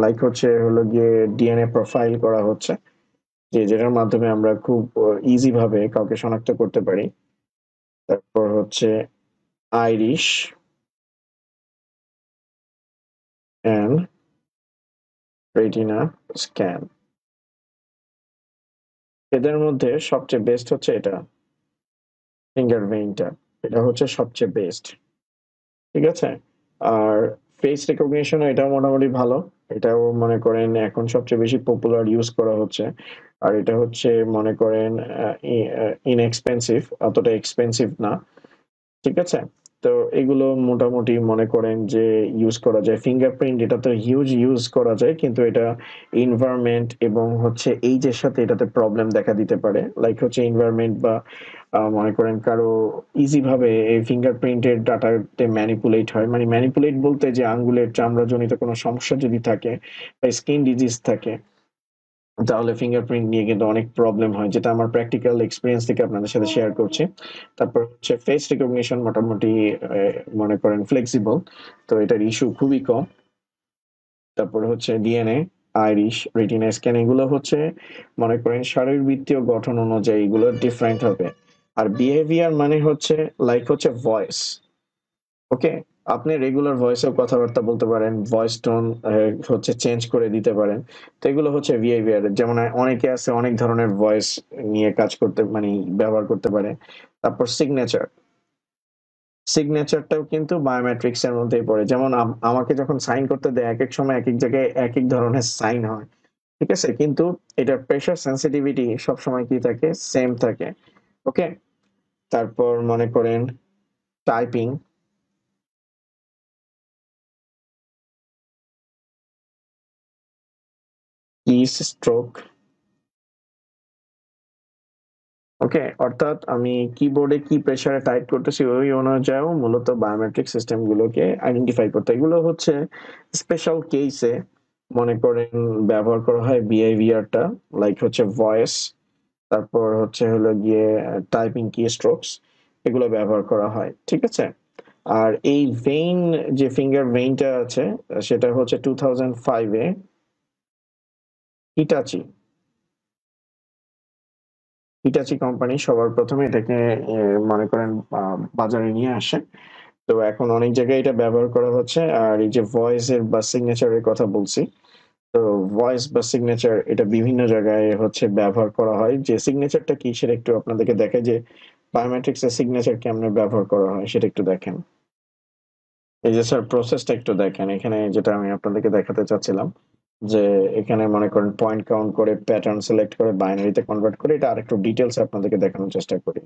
লাইক হচ্ছে হলো গিয়ে ডিএনএ প্রোফাইল করা হচ্ছে, যেটার মাধ্যমে আমরা খুব ইজি ভাবে কাউকে শনাক্ত করতে পারি। তারপর হচ্ছে আইরিশ এন্ড রেটিনা স্ক্যান। এদের মধ্যে সবচেয়ে বেস্ট হচ্ছে এটা ফিঙ্গার ভেইনটা, এটা হচ্ছে সবচেয়ে বেস্ট। ঠিক আছে, আর ফেস রেকগনিশনও এটাও মোটামুটি ভালো, এটাও মনে করেন এখন সবচেয়ে বেশি পপুলার ইউজ করা হচ্ছে। আর এটা হচ্ছে মনে করেন ইনএক্সপেন্সিভ, অতটা এক্সপেন্সিভ না। ঠিক আছে, তো এগুলো মোটামুটি মনে করেন যে ইউজ করা যায়। ফিঙ্গারপ্রিন্ট এটা তো হিউজ ইউজ করা যায়, কিন্তু এটা এনভায়রনমেন্ট এবং হচ্ছে এইজের সাথে এটাতে প্রবলেম দেখা দিতে পারে। লাইক হচ্ছে এনভায়রনমেন্ট বা মনে করেন কারো ইজি ভাবে এই ফিঙ্গারপ্রিন্টের ডাটাতে ম্যানিপুলেট হয়, মানে ম্যানিপুলেট বলতে যে আঙ্গুলের চামড়াজনিত কোনো সমস্যা যদি থাকে বা স্কিন ডিজিজ থাকে, তাহলে ফিঙ্গারপ্রিন্ট নিয়ে কিন্তু অনেক প্রবলেম হয়, যেটা আমার প্র্যাকটিক্যাল এক্সপিরিয়েন্স থেকে আপনাদের সাথে শেয়ার করছি। তারপর হচ্ছে ফেস রিকগনিশন মোটামুটি মনে করেন ফ্লেক্সিবল, তো এটার ইস্যু খুবই কম। তারপর হচ্ছে ডিএনএ, আইরিশ, রেটিনা স্ক্যান, এগুলো হচ্ছে মনে করেন শারীরবৃত্তীয় গঠন অনুযায়ী এগুলো ডিফারেন্ট হবে। আর বিহেভিয়ার মানে হচ্ছে লাইক হচ্ছে ভয়েস। ওকে, আপনি রেগুলার ভয়েসেও কথাবার্তা বলতে পারেন, ভয়েস টোন হচ্ছে চেঞ্জ করে দিতে পারেন। তো এগুলো হচ্ছে বিহেভিয়ার। যেমন অনেকে আছে অনেক ধরনের ভয়েস নিয়ে কাজ করতে মানে ব্যবহার করতে পারে। তারপর সিগনেচারটাও কিন্তু বায়োমেট্রিক্স এর মধ্যেই পড়ে। যেমন আমাকে যখন সাইন করতে দেয়, এক এক সময় এক এক জায়গায় এক এক ধরনের সাইন হয়। ঠিক আছে, কিন্তু এটার প্রেশার সেন্সিটিভিটি সবসময় কি থাকে, সেম থাকে। ওকে, তারপর মনে করেন টাইপিং, কিস স্ট্রোক। ওকে, অর্থাৎ আমি কিবোর্ডে কি প্রেসারে টাইপ করতেছি ওই অনুযায়ীও মূলত বায়োমেট্রিক সিস্টেম গুলোকে আইডেন্টিফাই করতে, এগুলো হচ্ছে স্পেশাল কেসে মনে করেন ব্যবহার করা হয় বিহেভিয়ারটা, লাইক হচ্ছে ভয়েস, তারপর হচ্ছে হলো গিয়ে টাইপিং কি স্ট্রোকস, এগুলো ব্যবহার করা হয়। ঠিক আছে, আর এই ভেইন যে ফিঙ্গার ভেইনটা আছে সেটা হচ্ছে 2005-এ হিটাচি হিটাচি কোম্পানি সবার প্রথমে এটাকে মনে করেন বাজারে নিয়ে আসে। তো এখন অনেক জায়গায় এটা ব্যবহার করা হচ্ছে। আর এই যে ভয়েস এর বা সিগনেচারের কথা বলছি, তো ভয়েস বা সিগনেচার এটা বিভিন্ন জায়গায় হচ্ছে ব্যবহার করা হয়। যে সিগনেচারটা কি সেটা একটু আপনাদেরকে দেখাই, যে বায়োমেট্রিক্স এর সিগনেচার কেমনে ব্যবহার করা হয় সেটা একটু দেখেন। এই যে স্যার প্রসেসটা একটু দেখেন, এখানে যেটা আমি আপনাদেরকে দেখাতে চাচ্ছিলাম, যে এখানে মনে করেন পয়েন্ট কাউন্ট করে প্যাটার্ন সিলেক্ট করে বাইনারিতে কনভার্ট করে, এটা আরেকটু ডিটেলস আপনাদেরকে দেখানোর চেষ্টা করি।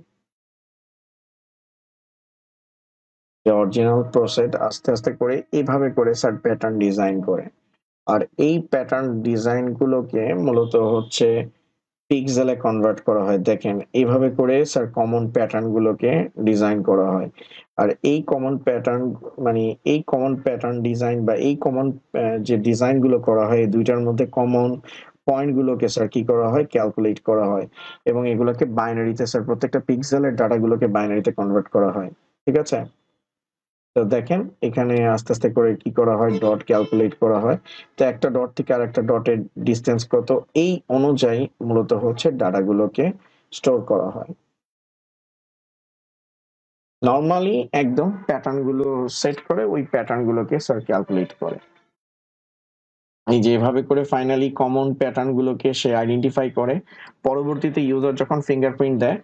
যে অরিজিনাল প্রসেস আস্তে আস্তে করে এইভাবে করে স্যার প্যাটার্ন ডিজাইন করে। আর এই প্যাটার্ন ডিজাইন গুলোকে মূলত হচ্ছে পিক্সেলে কনভার্ট করা হয়। দেখেন এইভাবে করে স্যার কমন প্যাটার্ন গুলোকে ডিজাইন করা হয়। আর এই কমন প্যাটার্ন মানে এই কমন প্যাটার্ন ডিজাইন বা এই কমন যে ডিজাইন গুলো করা হয়, এই দুইটার মধ্যে কমন পয়েন্ট গুলোকে স্যার কি করা হয়, ক্যালকুলেট করা হয় এবং এগুলোকে বাইনারিতে স্যার প্রত্যেকটা পিক্সেলের ডাটাগুলোকে বাইনারিতে কনভার্ট করা হয়। ঠিক আছে, তো দেখেন এখানে আস্তে আস্তে করে কি করা হয়, ডট ক্যালকুলেট করা হয়। তো একটা ডট থেকে আরেকটা ডটের ডিস্টেন্স কত, এই অনুযায়ী মূলত হচ্ছে ডাটাগুলোকে স্টোর করা হয়। নরমালি একদম প্যাটার্ন গুলো সেট করে ওই প্যাটার্ন গুলোকে স্যার ক্যালকুলেট করে। এই যেভাবে করে ফাইনালি কমন প্যাটার্ন গুলোকে সে আইডেন্টিফাই করে, পরবর্তীতে ইউজার যখন ফিঙ্গারপ্রিন্ট দেয়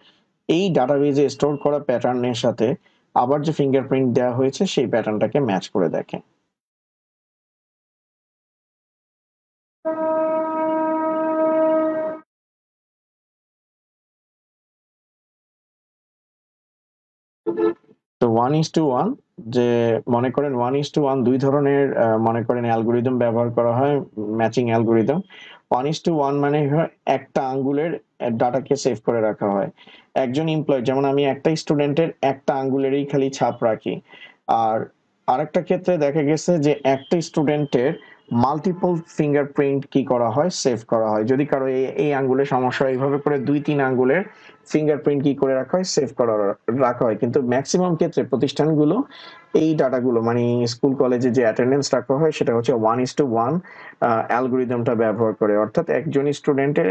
এই ডাটাবেজে স্টোর করা প্যাটার্নের সাথে আবার যে ফিঙ্গারপ্রিন্ট দেওয়া হয়েছে সেই প্যাটার্নটাকে ম্যাচ করে দেখে। তো 1:1 যে মনে করেন 1:1 দুই ধরনের মনে করেন অ্যালগরিদম ব্যবহার করা হয়, ম্যাচিং অ্যালগরিদম। 1:1 মানে একটা আঙ্গুলের ডাটাকে সেভ করে রাখা হয়। একজন এমপ্লয়, যেমন আমি একটা স্টুডেন্টের একটা আঙ্গুলেরই খালি ছাপ রাখি, আর আরেকটা ক্ষেত্রে দেখা গেছে যে একটা স্টুডেন্টের মাল্টিপল ফিঙ্গারপ্রিন্ট কি করা হয়, সেভ করা হয়। যদি কারো এই আঙ্গুলের সমস্যা, এইভাবে করে 2-3 আঙ্গুলের ফিঙ্গারপ্রিন্ট কি করে রাখা হয়, সেভ করা রাখা হয়। কিন্তু ম্যাক্সিমাম ক্ষেত্রে প্রতিষ্ঠানগুলো এই ডাটাগুলো মানে স্কুল কলেজে যে অ্যাটেন্ডেন্স রাখা হয় সেটা হচ্ছে 1:1 অ্যালগরিদমটা ব্যবহার করে, অর্থাৎ একজন স্টুডেন্টের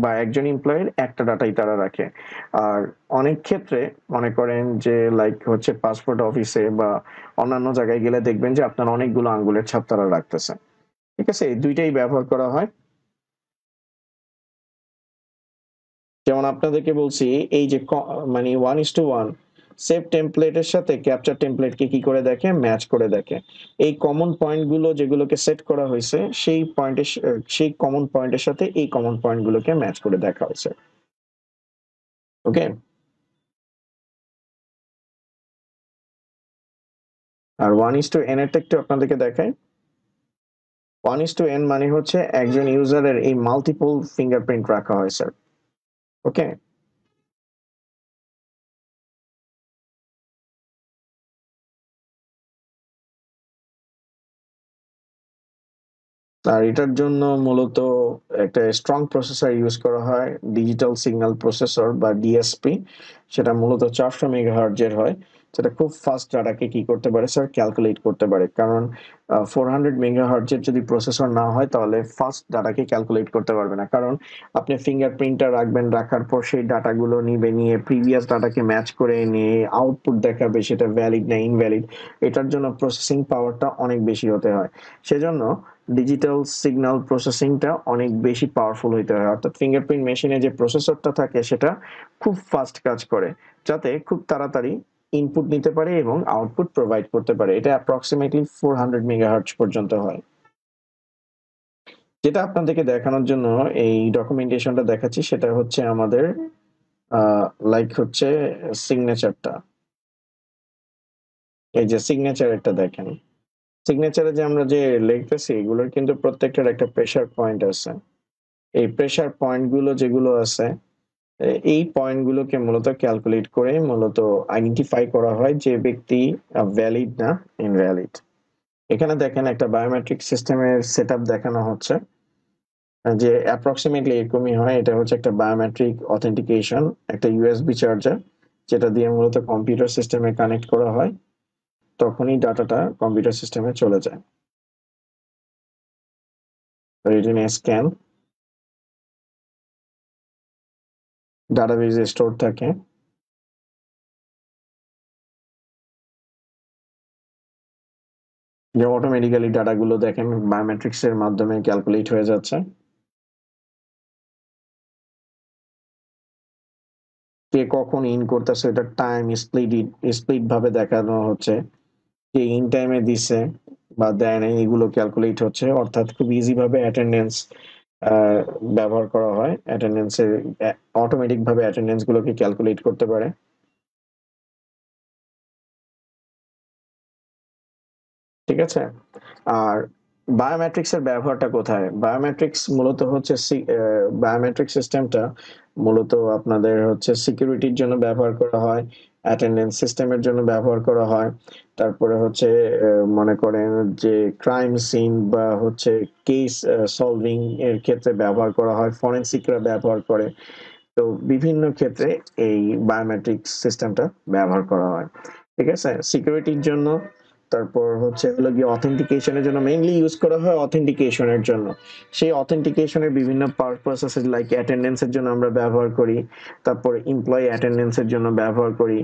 বা একজন এমপ্লয়ের একটা ডাটাই তারা রাখে। আর অনেক ক্ষেত্রে মনে করেন যে লাইক হচ্ছে পাসপোর্ট অফিসে বা অন্যান্য জায়গায় গেলে দেখবেন যে আপনার অনেকগুলো আঙ্গুলের ছাপ তারা রাখতেছে। ঠিক আছে, এই দুইটাই ব্যবহার করা হয়। যেমন আপনাদেরকে বলছি এই যে মানে 1:1 সেভ টেমপ্লেটের সাথে ক্যাপচার টেমপ্লেটকে কি করে দেখে, ম্যাচ করে দেখে। এই কমন পয়েন্টগুলো যেগুলোকে সেট করা হয়েছে সেই কমন পয়েন্টের সাথে এই কমন পয়েন্টগুলোকে ম্যাচ করে দেখা হয়েছে। ওকে, আর 1:n এরটা একটু আপনাদেরকে দেখাই। 1:n মানে হচ্ছে একজন ইউজারের এই মাল্টিপল ফিঙ্গারপ্রিন্ট রাখা হয় স্যার। ওকে, আর এটার জন্য মূলত একটা স্ট্রং প্রসেসর ইউজ করা হয়, ডিজিটাল সিগন্যাল প্রসেসর বা ডিএসপি। সেটা মূলত 400 মেগাহার্টজের হয়, যেটা খুব ফাস্ট ডাটাকে কি করতে পারে স্যার, ক্যালকুলেট করতে পারে। কারণ 400 মেগাহার্টজের যদি প্রসেসর না হয় তাহলে ফাস্ট ডাটাকে ক্যালকুলেট করতে পারবে না। কারণ আপনি ফিঙ্গারপ্রিন্টটা রাখবেন, রাখার পর সেই ডাটাগুলো নিয়ে প্রিভিয়াস ডাটাকে ম্যাচ করে নিয়ে আউটপুট দেখাবে সেটা ভ্যালিড না ইনভ্যালিড। এটার জন্য প্রসেসিং পাওয়ারটা অনেক বেশি হতে হয়। সেজন্য ডিজিটাল সিগন্যাল প্রসেসিংটা অনেক বেশি পাওয়ারফুল হইতে হয়, অর্থাৎ ফিঙ্গারপ্রিন্ট মেশিনে যে প্রসেসরটা থাকে সেটা খুব ফাস্ট কাজ করে, যাতে খুব তাড়াতাড়ি ইনপুট নিতে পারে এবং আউটপুট প্রোভাইড করতে পারে। এটা অ্যাপ্রক্সিমেটলি 400 মেগাহার্টজ পর্যন্ত হয়। যেটা আপনাদেরকে দেখানোর জন্য এই ডকুমেন্টেশনটা দেখাচ্ছি সেটা হচ্ছে আমাদের লাইক হচ্ছে সিগনেচারটা। এই যে সিগনেচার একটা দেখেন, সিগনেচারে যে আমরা যে লিখতেছি এগুলোর কিন্তু প্রত্যেকটার একটা প্রেসার পয়েন্ট আছে। এই প্রেসার পয়েন্টগুলো যেগুলো আছে এই পয়েন্টগুলোকে মূলত ক্যালকুলেট করে মূলত আইডেন্টিফাই করা হয় যে ব্যক্তি ভ্যালিড না ইনভ্যালিড। এখানে দেখেন একটা বায়োমেট্রিক সিস্টেমের সেটআপ দেখানো হচ্ছে, যে অ্যাপ্রক্সিমেটলি এরকমই হয়। এটা হচ্ছে একটা বায়োমেট্রিক অথেন্টিকেশন, একটা ইউএসবি চার্জার যেটা দিয়ে মূলত কম্পিউটার সিস্টেমে কানেক্ট করা হয়, তখনই ডাটাটা কম্পিউটার সিস্টেমে চলে যায়। রেটিনা স্ক্যান ডাটাবেজে স্টোর থাকে। যে অটোমেটিক্যালি ডাটাগুলো দেখেন বায়োমেট্রিক্স এর মাধ্যমে ক্যালকুলেট হয়ে যাচ্ছে। কে কখন ইন করতেছে এটা টাইম স্প্লিট ভাবে দেখানো হচ্ছে, কে ইন টাইমে দিছে বা দেয় নাই এগুলো ক্যালকুলেট হচ্ছে। অর্থাৎ খুব ইজি ভাবে অ্যাটেন্ডেন্স ব্যবহার করা হয়, অ্যাটেন্ডেন্সের অটোমেটিক ভাবে অ্যাটেন্ডেন্স গুলোকে ক্যালকুলেট করতে পারে। ঠিক আছে, আর বায়োমেট্রিক্স এর ব্যবহারটা কোথায়? বায়োমেট্রিক্স মূলত হচ্ছে বায়োমেট্রিক সিস্টেমটা মূলত আপনাদের হচ্ছে সিকিউরিটির জন্য ব্যবহার করা হয়, অ্যাটেন্ডেন্স সিস্টেমের জন্য ব্যবহার করা হয়, তারপরে হচ্ছে মনে করেন যে ক্রাইম সিন বা হচ্ছে কেস সলভিং এর ক্ষেত্রে ব্যবহার করা হয়, ফরেনসিকরা ব্যবহার করে। তো বিভিন্ন ক্ষেত্রে এই বায়োমেট্রিক সিস্টেমটা ব্যবহার করা হয়। ঠিক আছে, সিকিউরিটির জন্য তারপর হচ্ছে হলো গিয়ে অথেন্টিকেশনের জন্য মেইনলি ইউজ করা হয় অথেন্টিকেশনের জন্য। সেই অথেন্টিকেশনের বিভিন্ন পারপাস আছে, লাইক অ্যাটেন্ডেন্সের জন্য আমরা ব্যবহার করি, তারপর এমপ্লয়ি অ্যাটেন্ডেন্সের জন্য ব্যবহার করি,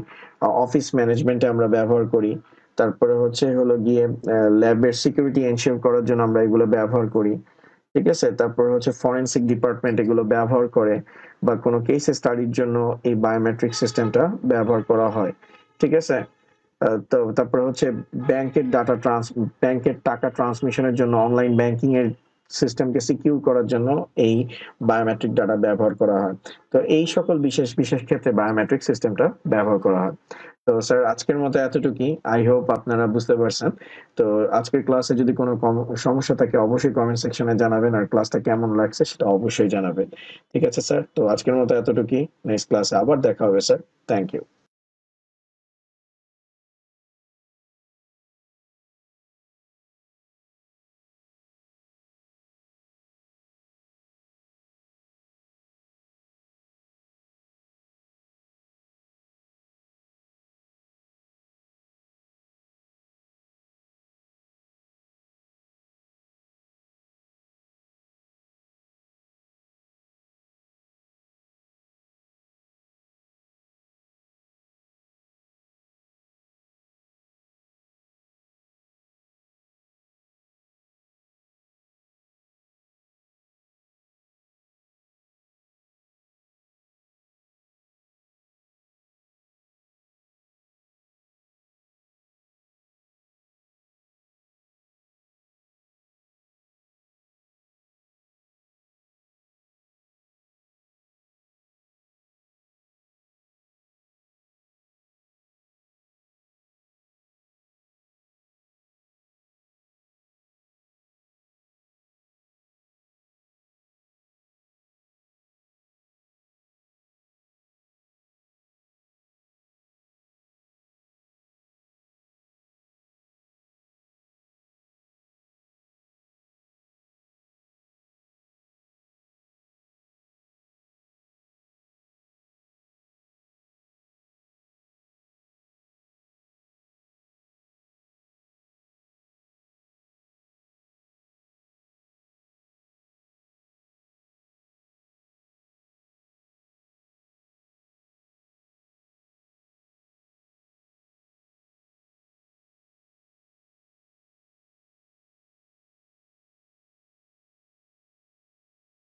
অফিস ম্যানেজমেন্টে আমরা ব্যবহার করি, তারপরে হচ্ছে হলো গিয়ে ল্যাবের সিকিউরিটি এনশিওর করার জন্য আমরা এগুলো ব্যবহার করি। ঠিক আছে, তারপর হচ্ছে ফরেনসিক ডিপার্টমেন্ট এগুলো ব্যবহার করে, বা কোনো কেস স্টাডির জন্য এই বায়োমেট্রিক সিস্টেমটা ব্যবহার করা হয়। ঠিক আছে, তো তারপরে হচ্ছে ব্যাংকের টাকা ট্রান্সমিশনের জন্য, অনলাইন ব্যাংকিং এর সিস্টেমকে সিকিউর করার জন্য এই বায়োমেট্রিক ডাটা ব্যবহার করা হয়। তো এই সকল বিশেষ বিশেষ ক্ষেত্রে বায়োমেট্রিক সিস্টেমটা ব্যবহার করা হয়। তো স্যার আজকের মতো এতটুকুই, আই হোপ আপনারা বুঝতে পারছেন। তো আজকের ক্লাসে যদি কোনো সমস্যা থাকে অবশ্যই কমেন্ট সেকশনে জানাবেন, আর ক্লাসটা কেমন লাগছে সেটা অবশ্যই জানাবেন। ঠিক আছে স্যার, তো আজকের মতো এতটুকুই, নেক্সট ক্লাসে আবার দেখা হবে স্যার। Thank you.